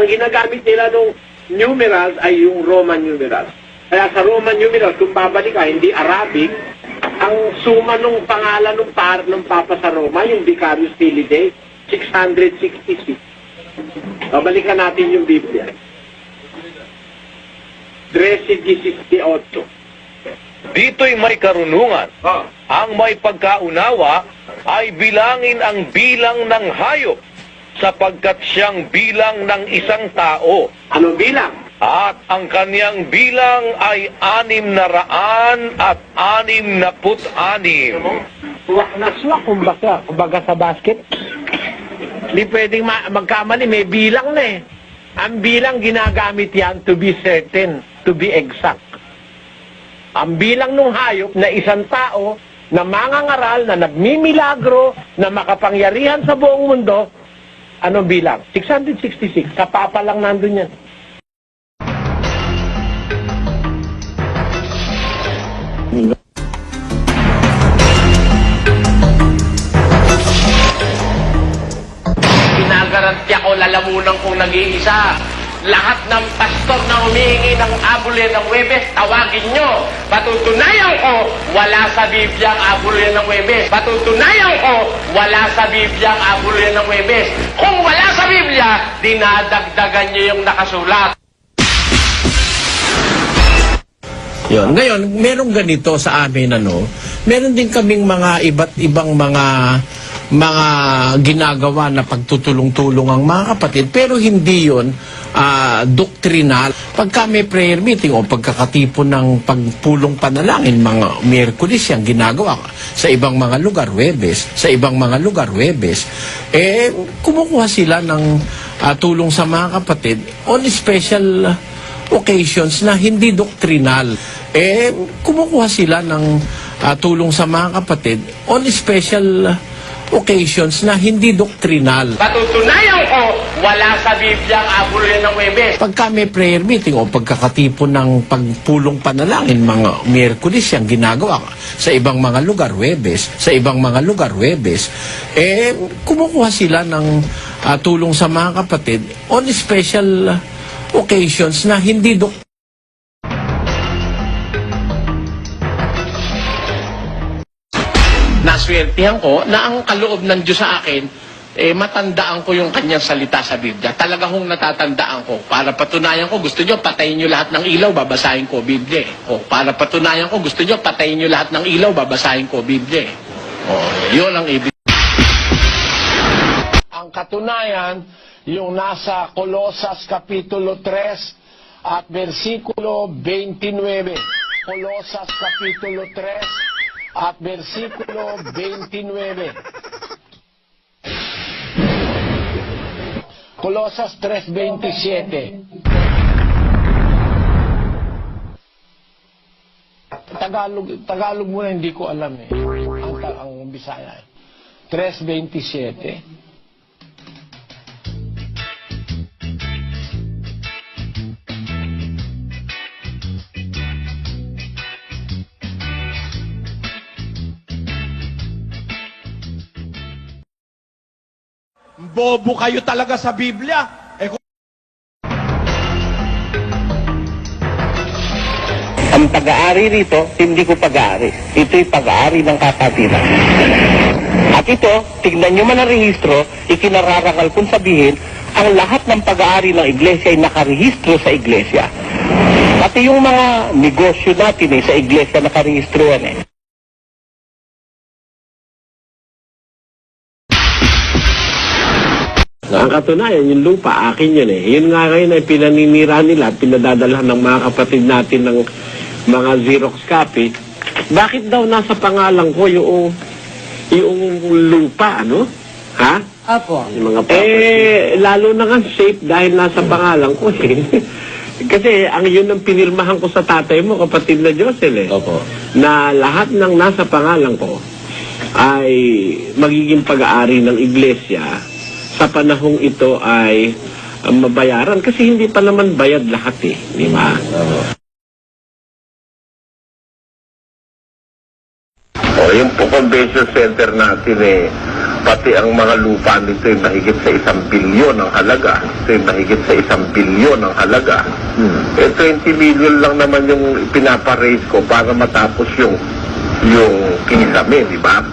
ginagamit nila nung numerals ay yung Roman numerals. Kaya sa Roman numerals, kung babalik ka, hindi Arabic, ang suma nung pangalan ng Papa sa Roma, yung Vicarious Filii, 666. Babalikan natin yung Biblia. 13:18. Dito'y may karunungan. Ang may pagkaunawa ay bilangin ang bilang ng hayop sapagkat siyang bilang ng isang tao. Anong bilang? At ang kaniyang bilang ay 666. Swak na swak, kumbaga sa basket. Hindi pwedeng magkamali, may bilang na Ang bilang ginagamit yan to be certain, to be exact. Ang bilang ng hayop na isang tao na mangangaral, na nagmimilagro, na makapangyarihan sa buong mundo, anong bilang? 666. Sa Papa lang nandun yan. Ginagarantiya ko, lalamunan kong nag-iisa. Lahat ng pastor na humihingi ng abulin ng Webes, tawagin nyo. Patutunayan ko, wala sa Biblia ang abulin ng Webes. Patutunayan ko, wala sa Biblia ang abulin ng Webes. Kung wala sa Biblia, dinadagdagan nyo yung nakasulat. Yun. Ngayon, merong ganito sa amin, meron din kaming mga iba't ibang mga ginagawa na pagtutulong-tulong ang mga kapatid, pero hindi yun doktrinal. Pagka may prayer meeting o pagkakatipon ng pagpulong panalangin, mga Miyerkules yung ginagawa sa ibang mga lugar, Huwebes, kumukuha sila ng tulong sa mga kapatid on special occasions na hindi doktrinal. Kumukuha sila ng tulong sa mga kapatid on special occasions na hindi doktrinal. Patutunayan ko, wala sa Biblia ang abulin ng Webes. Pagka may prayer meeting o pagkakatipon ng pagpulong panalangin, mga Miyerkules yung ginagawa sa ibang mga lugar, Huwebes, kumukuha sila ng tulong sa mga kapatid on special occasions na hindi doktrinal. Naswertihan ko na ang kaloob ng Diyos sa akin, matandaan ko yung kanyang salita sa Biblia. Talaga hong natatandaan ko. Para patunayan ko, gusto nyo, patayin nyo lahat ng ilaw, babasahin ko Biblia. Para patunayan ko, gusto nyo, patayin nyo lahat ng ilaw, babasahin ko Biblia. Yun ang ibig. Ang katunayan, yung nasa Colosas Kapitulo 3 at versikulo 29. Colosas Kapitulo 3 at versikulo 29. Colosas 3:27. Tagalog muna hindi ko alam eh. Ang Bisaya. 3:27. Bobo kayo talaga sa Biblia. Ang pag-aari rito, hindi ko pag-aari. Ito'y pag-aari ng kapatiran. At ito, tignan nyo man ang rehistro, ikinararangal kong sabihin, ang lahat ng pag-aari ng iglesia ay nakarehistro sa iglesia. Pati yung mga negosyo natin sa iglesia nakarehistro yan Ang katunayan, yung lupa, akin yun eh. Yun nga ngayon ay pinaninira nila, pinadadalhan ng mga kapatid natin ng mga Xerox copy. Bakit daw nasa pangalan ko yung lupa, ano? Ha? Apo. Yung mga lalo na nga safe dahil nasa pangalan ko eh. Kasi ang yun ang pinirmahan ko sa tatay mo, kapatid na Josel eh. Opo. Na lahat ng nasa pangalan ko ay magiging pag-aari ng iglesia sa panahong ito ay mabayaran. Kasi hindi pa naman bayad lahat eh. Di ba? Yung convention center natin pati ang mga lupa nito ay mahigit sa 1 bilyon ang halaga. Ito ay mahigit sa 1 bilyon ang halaga. 20 million lang naman yung pinapa-raise ko para matapos yung kisame, di ba?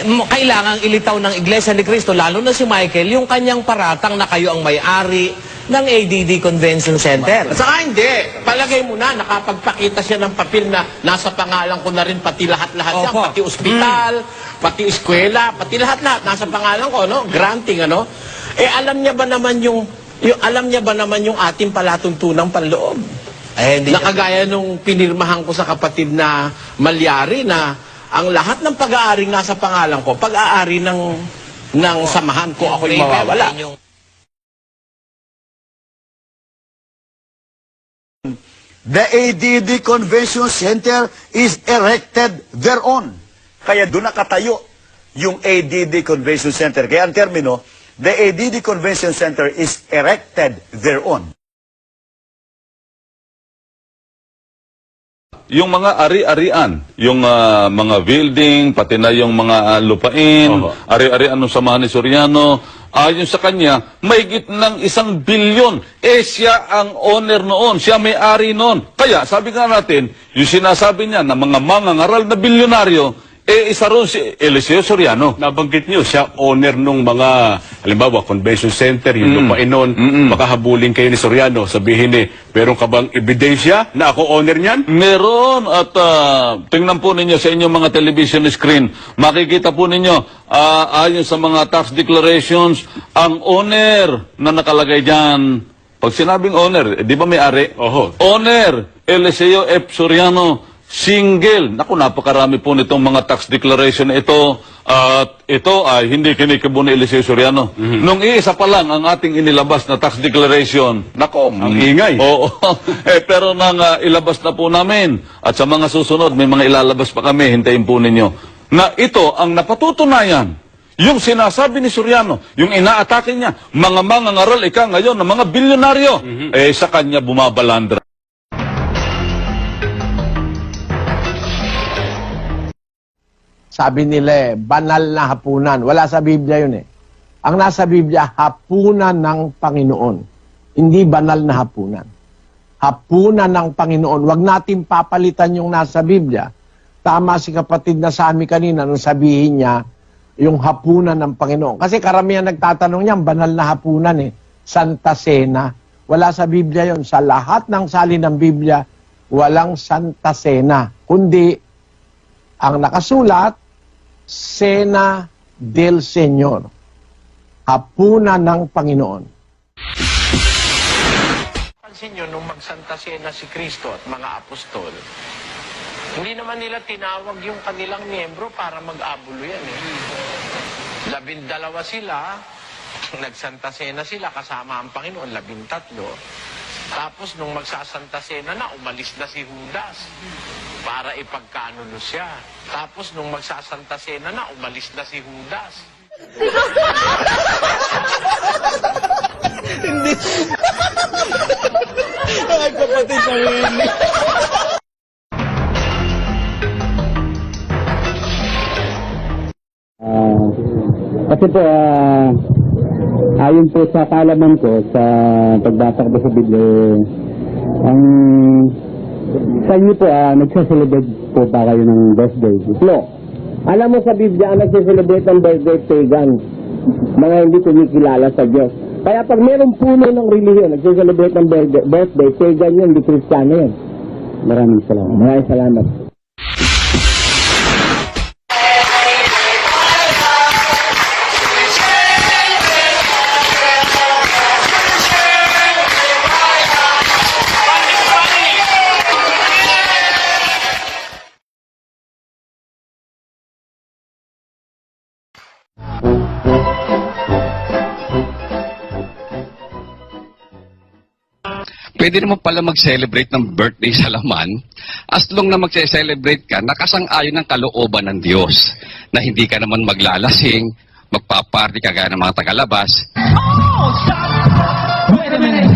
Kailangang ilitaw ng Iglesia ni Cristo, lalo na si Michael, yung kanyang paratang na kayo ang may-ari ng ADD Convention Center. At saka hindi. Palagay mo na, nakapagpakita siya ng papel na nasa pangalan ko na rin pati lahat-lahat yan. Opo. Pati ospital, pati eskwela, pati lahat-lahat. Nasa pangalan ko, no? Granting, ano? Alam niya ba naman yung ating palatuntunang panloob? Hindi Nakagaya nung pinirmahan ko sa kapatid na Malyari na ang lahat ng pag-aaring nasa pangalan ko, pag-aari ng samahan ko, ako'y mawawala. The ADD Convention Center is erected thereon. Kaya doon nakatayo yung ADD Convention Center. Kaya ang termino, the ADD Convention Center is erected thereon. Yung mga ari-arian, yung mga building, pati na yung mga lupain, ari-arian ng samahan ni Soriano, ayon sa kanya, mahigit ng 1 bilyon. Siya ang owner noon, siya may-ari noon. Kaya, sabi nga natin, yung sinasabi niya na mga mangangaral na bilyonaryo, isa ron si Eliseo Soriano. Nabanggit niyo, siya owner nung mga, halimbawa, convention center, yung lupain noon, baka habulin kayo ni Soriano, sabihin meron ka bang ebidensya na ako owner niyan? Meron, at tingnan po ninyo sa inyong mga television screen, makikita po ninyo, ayon sa mga tax declarations, ang owner na nakalagay dyan, pag sinabing owner, di ba may-ari? Owner, Eliseo F. Soriano, single. Naku, napakarami po nitong mga tax declaration na ito. At ito ay hindi kinikibo ni Eliseo Soriano. Nung iisa pa lang ang ating inilabas na tax declaration, nako, ang ingay. Oo. Pero nang ilabas na po namin, at sa mga susunod, may mga ilalabas pa kami, hintayin po ninyo, na ito ang napatutunayan. Yung sinasabi ni Soriano, yung inaatake niya, mga mangangaral ngayon ng mga bilyonaryo, sa kanya bumabalandra. Sabi nila banal na hapunan. Wala sa Biblia yun eh. Ang nasa Biblia, hapunan ng Panginoon. Hindi banal na hapunan. Hapunan ng Panginoon. Huwag natin papalitan yung nasa Biblia. Tama si kapatid na sa amin kanina nung sabihin niya yung hapunan ng Panginoon. Kasi karamihan nagtatanong niya, banal na hapunan eh. Santa Cena. Wala sa Biblia yun. Sa lahat ng salin ng Biblia, walang Santa Cena. Kundi, ang nakasulat, Cena del Señor, hapunan ng Panginoon. Pansin nyo, nung magsanta Cena si Kristo at mga apostol, hindi naman nila tinawag yung kanilang miyembro para mag-abulo yan eh. 12 sila, nagsanta Cena sila kasama ang Panginoon, 13. Tapos nung magsasanta Cena na, umalis na si Judas para ipagkanuno siya. Tapos nung magsasanta Cena na, umalis na si Judas. Hindi. Ay, kapatid na Willie. Kasi po, ayon po sa kaalaman ko, sa pagbasa ko sa Biblia, ang sa inyo po, nagsaselebrate po ba kayo ng birthday? No. Alam mo sa Biblia, ang nagsaselebrate ng birthday, pagan. Mga hindi kumikilala sa Diyos. Kaya pag mayroong puno ng relihiyon, nagsaselebrate ng birthday, pagan yun, hindi Kristiyano yun. Maraming salamat. Maraming salamat. Pwede naman pala mag-celebrate ng birthday sa laman as long na mag-celebrate ka nakasang-ayon ng kalooban ng Diyos na hindi ka naman maglalasing, magpaparty ka gaya ng mga tagalabas. Oh, stop! Wait a minute.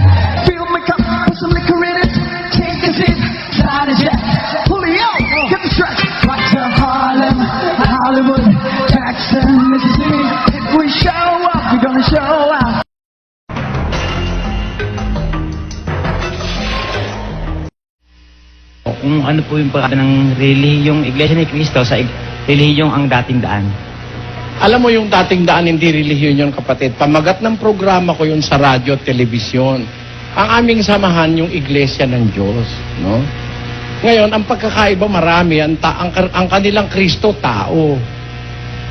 Fill my cup, put some liquor in it. Take a sip, try to jet. Julio, get the stretch. Right to Harlem, Hollywood, Jackson, Mississippi. If we show up, we're gonna show out. Kung ano po yung pagkakata ng relihiyong Iglesia ni Cristo sa relihiyong ang dating daan. Alam mo yung dating daan, hindi relihiyon yun, kapatid. Pamagat ng programa ko yun sa radyo at telebisyon. Ang aming samahan yung Iglesia ng Diyos. No? Ngayon, ang pagkakaiba marami. Ang kanilang Kristo, tao.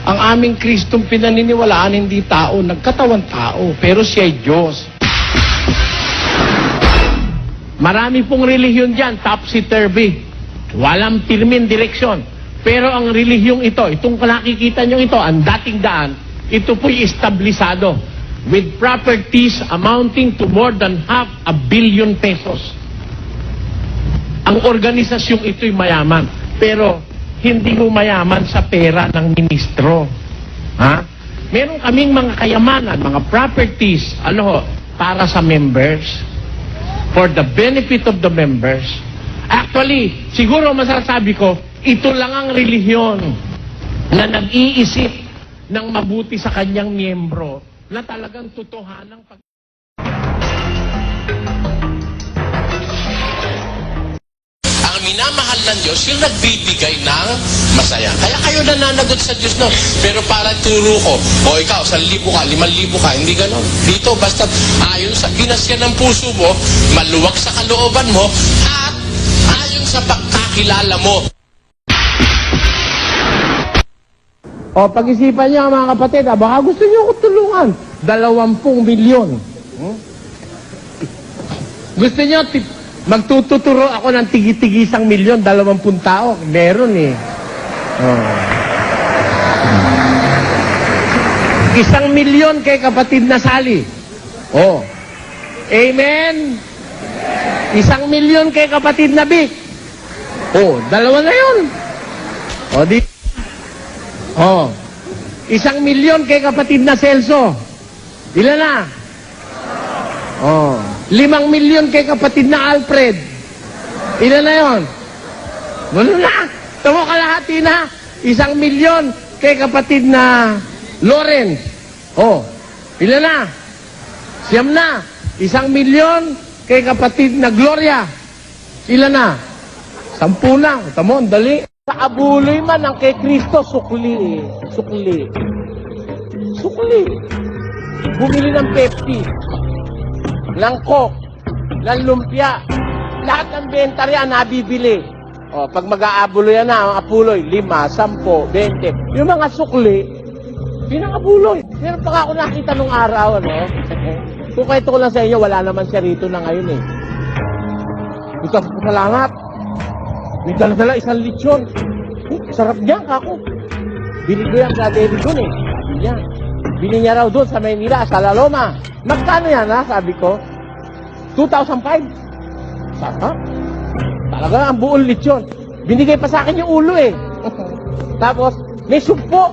Ang aming Kristong pinaniniwalaan, hindi tao. Nagkatawan tao. Pero siya'y Diyos. Marami pong relihiyon dyan, topsy-turvy. Walang pirmin direksyon. Pero ang relihiyong ito, itong nakikita nyo ito, ang dating daan, ito po'y establisado with properties amounting to more than 500 million pesos. Ang organisasyong ito'y mayaman, pero hindi mo mayaman sa pera ng ministro. Ha? Meron kaming mga kayamanan, mga properties, para sa members, for the benefit of the members. Actually, siguro masasabi ko, ito lang ang relihiyon na nag-iisip ng mabuti sa kanyang miyembro na talagang totohanang pag... Ang minamahal ng Diyos, yung nagbibigay ng masaya. Kaya kayo nananagot sa Diyos, no? Pero para turo ko, o ikaw, 1,000 ka, 5,000 ka, hindi ganon. Dito, basta ayon sa binasyan ng puso mo, maluwag sa kalooban mo, at ayon sa pagkakilala mo. O, pag-isipan niyo mga kapatid, baka gusto niyo ko tulungan. 20 milyon. Gusto niyo, magtututuro ako ng tigi-tigisang milyon, 20 tao. Meron eh. Oh. 1 milyon kay kapatid na Sally. Oh. Amen? 1 milyon kay kapatid na Vic. Oh, 2 na yun. O, di... Oh. 1 milyon kay kapatid na Celso. Ilan na? Oh. 5 milyon kay kapatid na Alfred. Ilan na yon? Wala na. Tamo kalahati na. 1 milyon kay kapatid na Lawrence. Oh. Ilan na? 9 na. 1 milyon kay kapatid na Gloria. Ilan na? 10 lang. Tamo, dali. Sa abuloy man ang kay Kristo, sukli. Sukli. Sukli. Bumili ng Pepsi, ng Coke, ng lumpia. Lahat ng benta riyan nabibili. O, pag mag-aabuloy na, ang apuloy, 5, 10, 20. Yung mga sukli, pinang-abuloy. Meron pa ako nakita nung araw, Kung kahit ko lang sa inyo, wala naman siya rito na ngayon eh. Ito, salamat. May dala-dala 1 lechon. Sarap niya, kako. Bili ko yan sa David doon eh. Bili niya raw doon sa Maynila, sa La Loma. Magkano yan ha, sabi ko? 2005. Sarap. Talaga ang buong lechon. Binigay pa sa akin yung ulo eh. Tapos, may sumpo.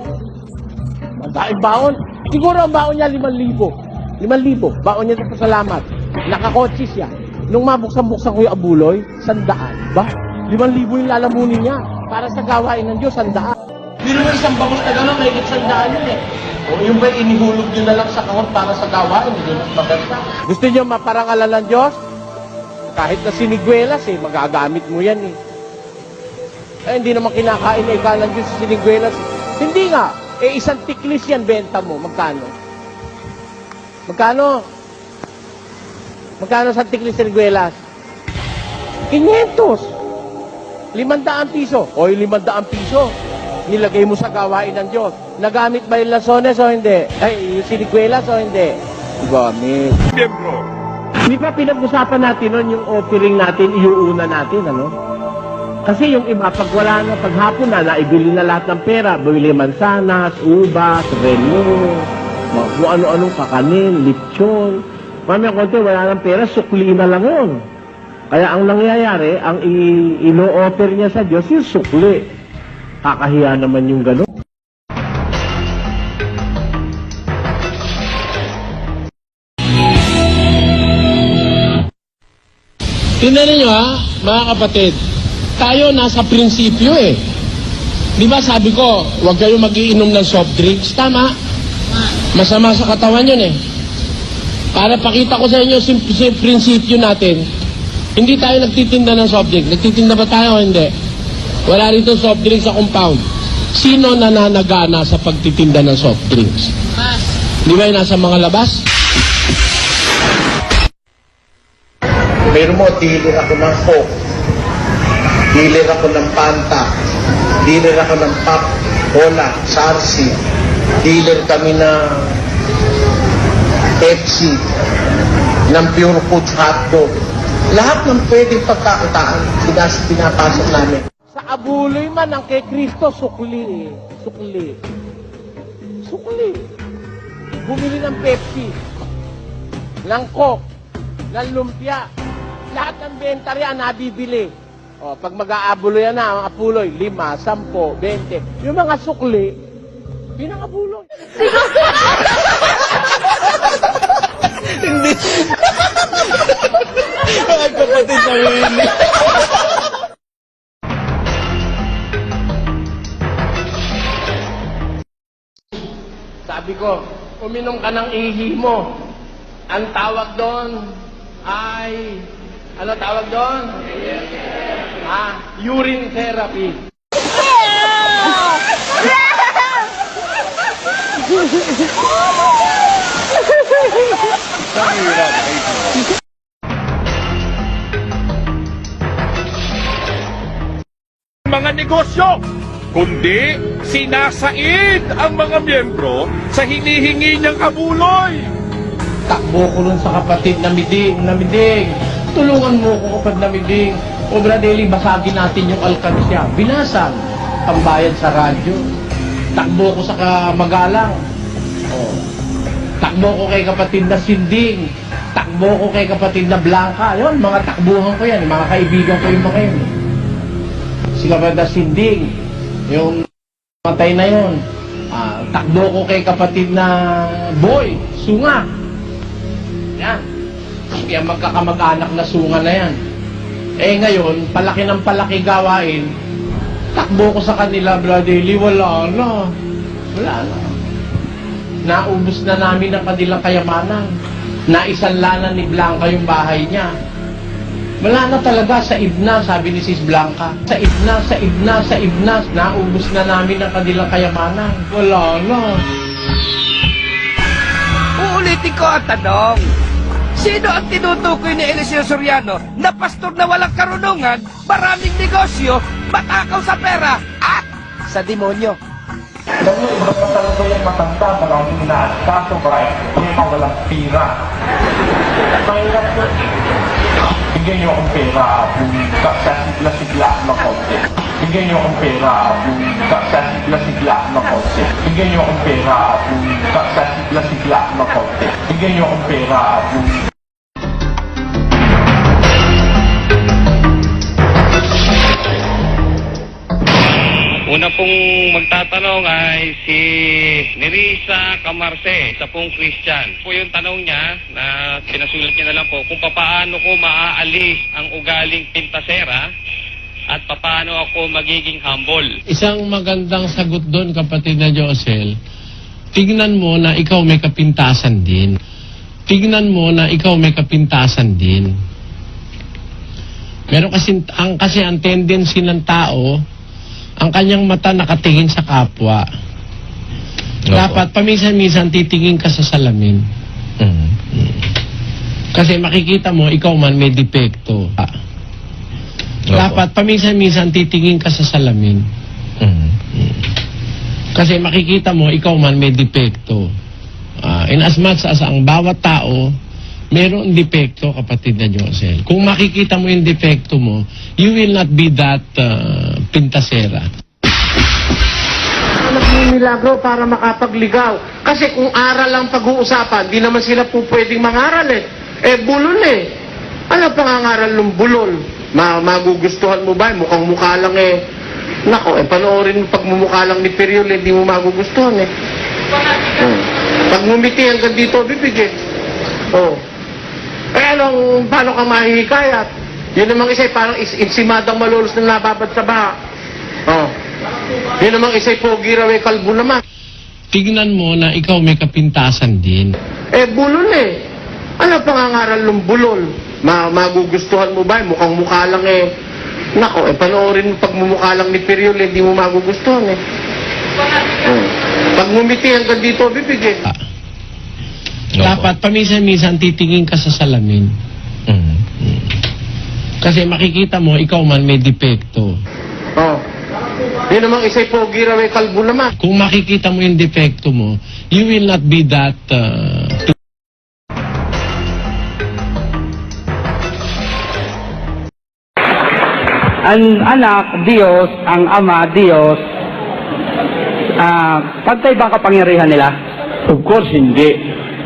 Ang baon. Siguro ang baon niya 5,000. 5,000. Baon niya sa salamat. Nakakotse siya. Nung mabuksan-buksan ko yung abuloy, 100. Ba? 5,000 yung lalamunin niya. Para sa gawain ng Diyos, 100. Pero mo isang bangus na gano'n, may 100 yun eh. O yung ba inihulog nyo na lang sa kahon para sa gawain, hindi mas maganda. Gusto nyo maparangalan ng Diyos? Kahit na siniguelas eh, magagamit mo yan eh. Eh, hindi naman kinakain na ikaw ng Diyos sa siniguelas. Hindi nga. Eh, isang tiklis yan, benta mo. Magkano? Magkano? Magkano sa tiklis siniguelas? 500. 500 piso. O, yung 500 piso, nilagay mo sa gawain ng Diyos. Nagamit ba yung lasones o hindi? Ay, yung siniguelas o hindi? Gamit. Miyembro. Di ba pinag-usapan natin nun yung offering natin, iuuna natin, ano? Kasi yung iba, pag wala na, pag hapon na, naibili na lahat ng pera, bili mansanas, ubas, reno, kung ano-anong kakanin, lechon. Mamaya konti, wala ng pera, sukli na lang yun. Kaya ang nangyayari, ang ino-offer niya sa Diyos, yung sukli. Kakahiya naman yung gano'n. Tingnan ninyo ha, mga kapatid. Tayo nasa prinsipyo eh. Di ba sabi ko, huwag kayo magiinom ng soft drinks. Tama? Masama sa katawan yun eh. Para pakita ko sa inyo yung prinsipyo natin, hindi tayo nagtitinda ng soft drink. Nagtitinda ba tayo o hindi? Wala rito soft drinks sa compound. Sino nananagana sa pagtitinda ng soft drinks? Di ba yung nasa mga labas? Pero mo, dealer ako ng Coke. Dealer ako ng Fanta. Dealer ako ng Pop, Cola, Sarsi. Dealer kami ng Pepsi, ng Pure Foods Hotdog. Lahat ng pwedeng pagkakitaan, pinapasok namin. Sa abuloy man ang kay Kristo, sukli eh. Sukli. Sukli. Bumili ng Pepsi, ng Coke, ng lumpia. Lahat ng benta riyan nabibili. O, pag mag-aabuloy na, ang apuloy, 5, 10, 20. Yung mga sukli, pinangabuloy. Hindi. Mga kapatid na Willie. Sabi ko, uminom ka ng ihi mo. Ang tawag doon ay, ano tawag doon? Urine therapy. Mga negosyo, kundi sinasaid ang mga miyembro sa hinihingi niyang abuloy. Takbo ko nun sa kapatid na miding. Tulungan mo ko kapag na miding. O Bradley, basagin natin yung alkansya. Binasag, pambayad sa radyo. Takbo ko sa Magalang. O, takbo ko kay kapatid na Sinding. Takbo ko kay kapatid na Blanca. Yun, mga takbuhan ko yan. Mga kaibigan ko yung mga yun. Si kapatid na Sinding. Yung matay na yun. Takbo ko kay kapatid na Boy, Sunga. Yan. Kaya magkakamag-anak na sunga na yan. Eh ngayon, palaki ng palaki gawain, takbo ko sa kanila, Bradley, wala na. Wala na. Naubos na namin ang kanilang kayamanan. Naisanlanan ni Blanca yung bahay niya. Wala na talaga sa Ibna, sabi ni Sis Blanca. Sa Ibna, naubos na namin ang kanilang kayamanan. Wala na. Uulitin ko ang tanong. Sino ang tinutukoy ni Eliseo Soriano na pastor na walang karunungan, maraming negosyo, matakaw sa pera, at sa demonyo? Kasi iba pa talaga yung matanda, maraming inaasikaso, hindi ka walang pira. Mahirap ko. Bigyan niyo akong pera, sigla-sigla ng konti. Bigyan niyo akong pera, sigla-sigla ng konti. Bigyan niyo akong pera, sigla-sigla ng konti. Bigyan niyo akong pera, pong magtatanong ay si Nerissa Camarce, isa pong Christian. Po yung tanong niya na pinasulat niya na lang po kung paano ko maaalis ang ugaling pintasera at paano ako magiging humble. Isang magandang sagot doon, kapatid na Josel, tignan mo na ikaw may kapintasan din. Tignan mo na ikaw may kapintasan din. Meron kasi ang tendency ng tao, ang kanyang mata nakatingin sa kapwa. Dapat paminsan-minsan titingin ka sa salamin. Kasi makikita mo, ikaw man may depekto. Dapat paminsan-minsan titingin ka sa salamin. Kasi makikita mo, ikaw man may depekto. In as much as ang bawat tao, meron depekto, kapatid na Josel. Kung makikita mo yung depekto mo, you will not be that pintasera. Nagmimilagro para makapagligaw. Kasi kung aral lang pag-uusapan, di naman sila po pwedeng mangaral eh. Bulol eh. Ano pangangaral ng bulol? Magugustuhan mo ba? Mukhang mukha lang eh. Nako, panoorin mo pag mumukha lang ni Periol, hindi mo magugustuhan eh. Pag ngumiti hanggang dito, bibigyan. Paano ka mahihikayat? Yun namang isa, parang insimadang malolos na nababad sa baha. Yun namang isa, pogi raw kalbo naman. Tignan mo na ikaw may kapintasan din. Bulol eh. Ano pangangaral ng bulol? Magugustuhan mo ba? Mukhang mukha lang eh. Nako, panoorin mo pag mumukha lang ni Periol, hindi mo magugustuhan eh. Pag ngumiti hanggang dito, bibigyan. Dapat paminsan-minsan titingin ka sa salamin. Kasi makikita mo, ikaw man may depekto. Yun namang isa'y pogi raw kalbo naman. Kung makikita mo yung depekto mo, you will not be that Ang anak, Diyos, ang ama, Diyos, pagtay ba ang kapangyarihan nila? Of course, hindi.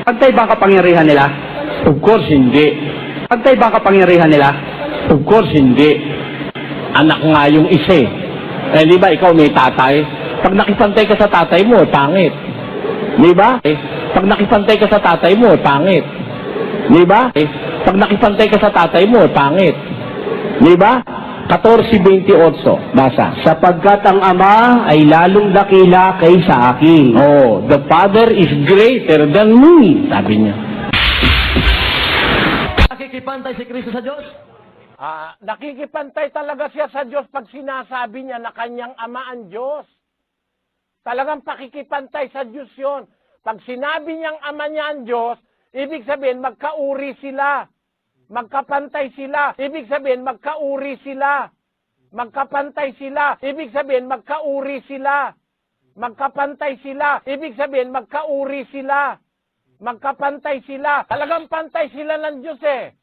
Pagtay ba ang kapangyarihan nila? Of course, hindi. Pagtay ba ang kapangyarihan nila? Of course, hindi. Anak nga yung isa eh. Di ba, ikaw may tatay? Pag nakipantay ka sa tatay mo, pangit. Di ba? Pag nakipantay ka sa tatay mo, pangit. Di ba? Pag nakipantay ka sa tatay mo, pangit. Di ba? 14:28, basa. Sapagkat ang Ama ay lalong dakila kaysa akin. The Father is greater than me, sabi niya. Nakikipantay si Kristo sa Diyos? Nakikipantay talaga siya sa Diyos pag sinasabi niya na kanyang Ama ang Diyos. Talagang pakikipantay sa Diyos yun. Pag sinabi niyang Ama niya ang Diyos, ibig sabihin magkauri sila. Magkapantay sila. Ibig sabihin, magkauri sila. Magkapantay sila. Ibig sabihin, magkauri sila. Magkapantay sila. Ibig sabihin, magkauri sila. Magkapantay sila. Talagang pantay sila ng Diyos eh.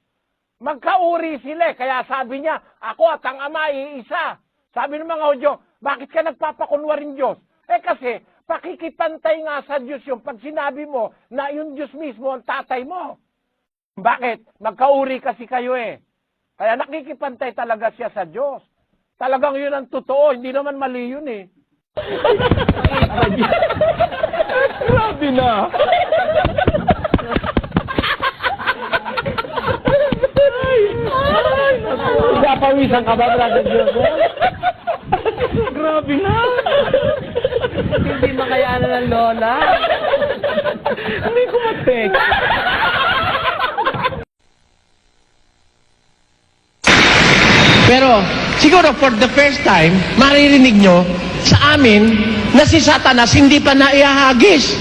Magkauri sila. Kaya sabi niya, ako at ang Ama ay isa. Sabi ng mga Hudyo, bakit ka nagpapakunwaring Diyos? Kasi, pakikipantay nga sa Diyos yung pag sinabi mo na yung Diyos mismo ang tatay mo. Bakit? Magkauri kasi kayo eh. Kaya nakikipantay talaga siya sa Diyos. Talagang yun ang totoo. Hindi naman mali yun eh. Grabe na. Papawisan ka ba, brother Diyos? Grabe na. Hindi makayanan ng lola. Hindi ko matek. Pero, siguro for the first time, maririnig nyo sa amin na si Satanas hindi pa naihahagis.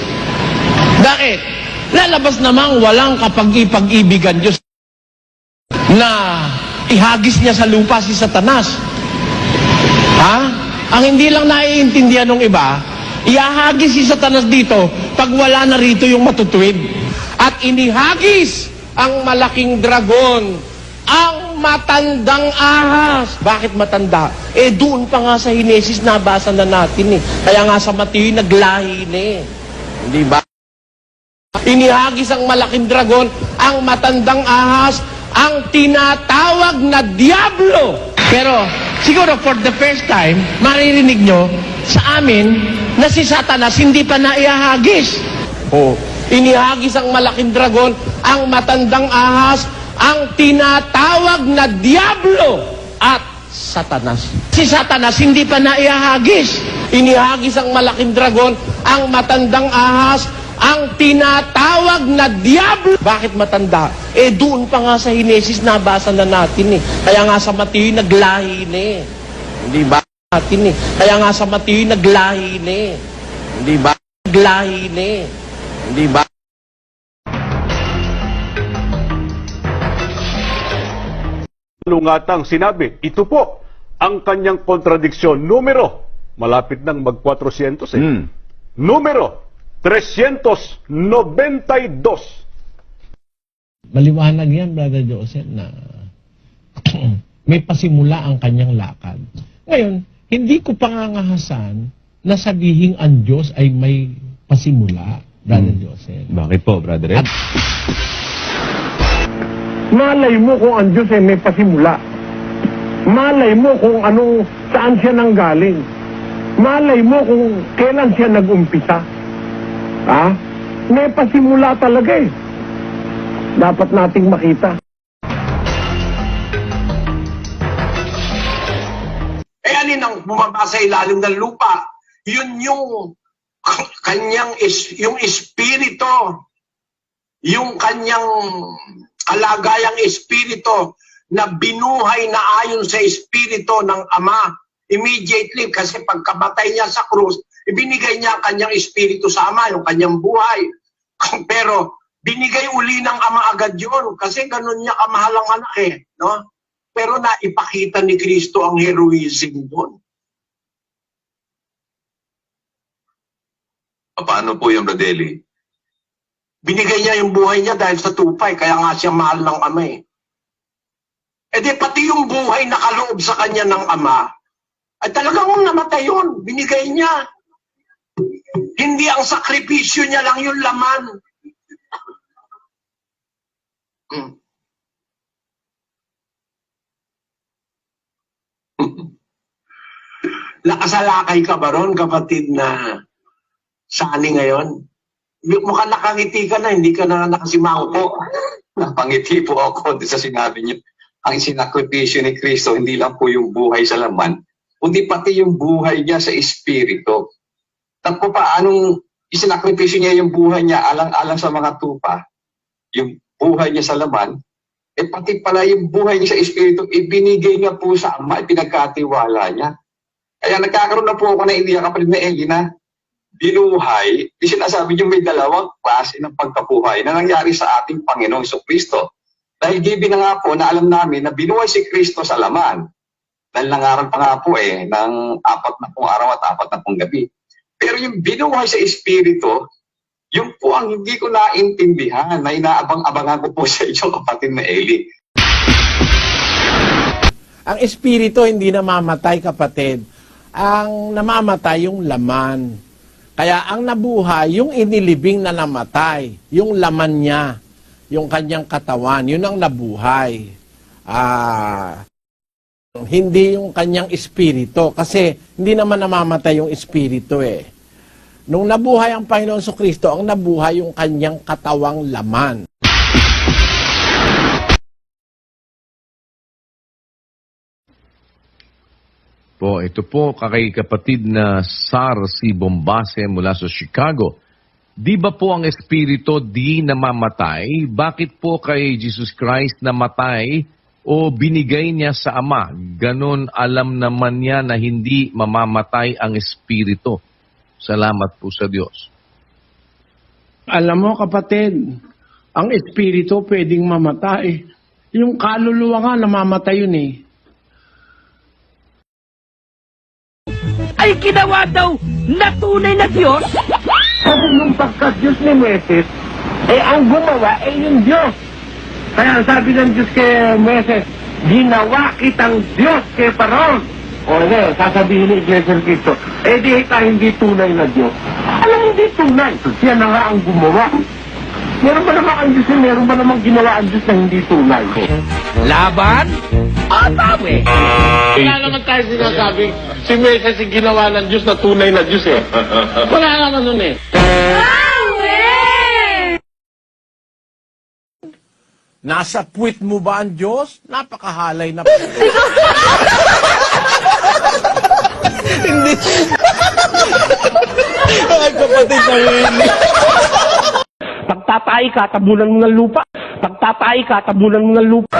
Bakit? Lalabas namang walang kapag-ipag-ibigan Diyos na ihagis niya sa lupa si Satanas. Ang hindi lang naiintindihan ng iba, ihahagis si Satanas dito pag wala na rito yung matutuwid. At inihagis ang malaking dragon, ang matandang ahas. Bakit matanda? Doon pa nga sa Hinesis nabasa na natin eh. Kaya nga sa Mateo naglahi na eh. Hindi ba? Inihagis ang malaking dragon, ang matandang ahas, ang tinatawag na Diablo. Pero Siguro for the first time, maririnig nyo sa amin na si Satanas hindi pa naihahagis. Oh. Inihagis ang malaking dragon, ang matandang ahas, ang tinatawag na Diablo at Satanas. Si Satanas hindi pa naihahagis. Inihagis ang malaking dragon, ang matandang ahas, ang tinatawag na Diablo. Bakit matanda? Doon pa nga sa Hinesis nabasa na natin eh. Kaya nga sa Mateo naglahi na eh. Hindi ba natin eh? Kaya nga sa Mateo naglahi na eh. Hindi ba? Naglahi na eh. Hindi ba? Lungatang sinabi, ito po ang kanyang kontradiksyon. Numero, malapit nang mag-400 eh. Numero, 392. Maliwanag yan, Brother Joseph, na may pasimula ang kanyang lakad. Ngayon, hindi ko pangangahasan na sabihing ang Diyos ay may pasimula, Brother Joseph. Bakit po, Brother Ed? Malay mo kung ang Diyos ay may pasimula. Malay mo kung saan siya nanggaling. Malay mo kung kailan siya nag-umpisa. May pasimula talaga eh. Dapat nating makita. Alin ang bumaba sa ilalim ng lupa? Yun yung kanyang yung espiritu, yung kanyang kalagayang espiritu na binuhay na ayon sa espiritu ng Ama. Immediately, kasi pagkabatay niya sa krus, ibinigay niya ang kanyang espiritu sa Ama, yung kanyang buhay. Pero binigay uli ng Ama agad yun, kasi ganun niya kamahal ang anak eh. No? Pero naipakita ni Kristo ang heroism doon. Paano po yung Rodeli? Binigay niya yung buhay niya dahil sa tupay, kaya nga siya mahal ng Ama eh. E di pati yung buhay nakaloob sa kanya ng Ama, ay talagang namatay yun. Binigay niya. Hindi ang sakripisyo niya lang yung laman. Nakasalakay ka ba ron, kapatid na sani ngayon? Mukhang nakangiti ka na, hindi ka na nakasimangko. Napangiti po ako sa sinabi niyo. Ang sinakripisyo ni Kristo, hindi lang po yung buhay sa laman, kundi pati yung buhay niya sa espiritu. Tapos paanong isinakripisyo niya yung buhay niya alang-alang sa mga tupa, yung buhay niya sa laman, pati pala yung buhay niya sa espiritu, ibinigay niya po sa Ama, pinagkatiwala niya. Kaya nagkakaroon na po ako ng idea, kapatid na Eli, na binuhay, sinasabi niyo may dalawang klase ng pagkabuhay na nangyari sa ating Panginoong Kristo. Dahil given na nga po na alam namin na binuhay si Kristo sa laman. Dahil nangaral pa nga po ng 40 araw at 40 gabi. Pero yung binuhay sa Espiritu, yung po ang hindi ko naintindihan, na inaabang-abangan ko po sa inyo, kapatid na Eli. Ang espiritu hindi namamatay, kapatid. Ang namamatay yung laman. Kaya ang nabuhay, yung inilibing na namatay, yung laman niya, yung kanyang katawan, yun ang nabuhay. Hindi yung kanyang espiritu. Kasi hindi naman namamatay yung espiritu eh. Nung nabuhay ang Panginoon Kristo, ang nabuhay yung kanyang katawang laman. Po, ito po kay kapatid na Sar C. Bombase mula sa Chicago. Di ba po ang espiritu di namamatay? Bakit po kay Jesus Christ namatay o binigay niya sa Ama? Ganon alam naman niya na hindi mamamatay ang espiritu. Salamat po sa Diyos. Alam mo, kapatid, ang espiritu pwedeng mamatay. Yung kaluluwa nga namamatay yun eh. Ay ginawa daw na tunay na Diyos? Kasi nung pagka-Diyos ni Moises, ang gumawa yung Diyos. Kaya sabi ng Diyos kay Moises, ginawa kitang Diyos kay Paraon. O sasabihin ni Iglesia ng Cristo, di ka hindi tunay na Diyos. Alam, hindi tunay. Siya na nga ang gumawa. Meron ba naman ang Diyos meron ba namang ginawa ang Diyos na hindi tunay? Laban Atame! Wala naman tayo sinasabi, si Moses yung ginawa ng Diyos na tunay na Diyos eh. Wala naman nun eh. Nasa puwit mo ba ang Diyos? Napakahalay na. Hindi. Ay, kapatid na hindi. Pagtatay ka, tabunan mo ng lupa. Pagtatay ka, tabunan mo ng lupa.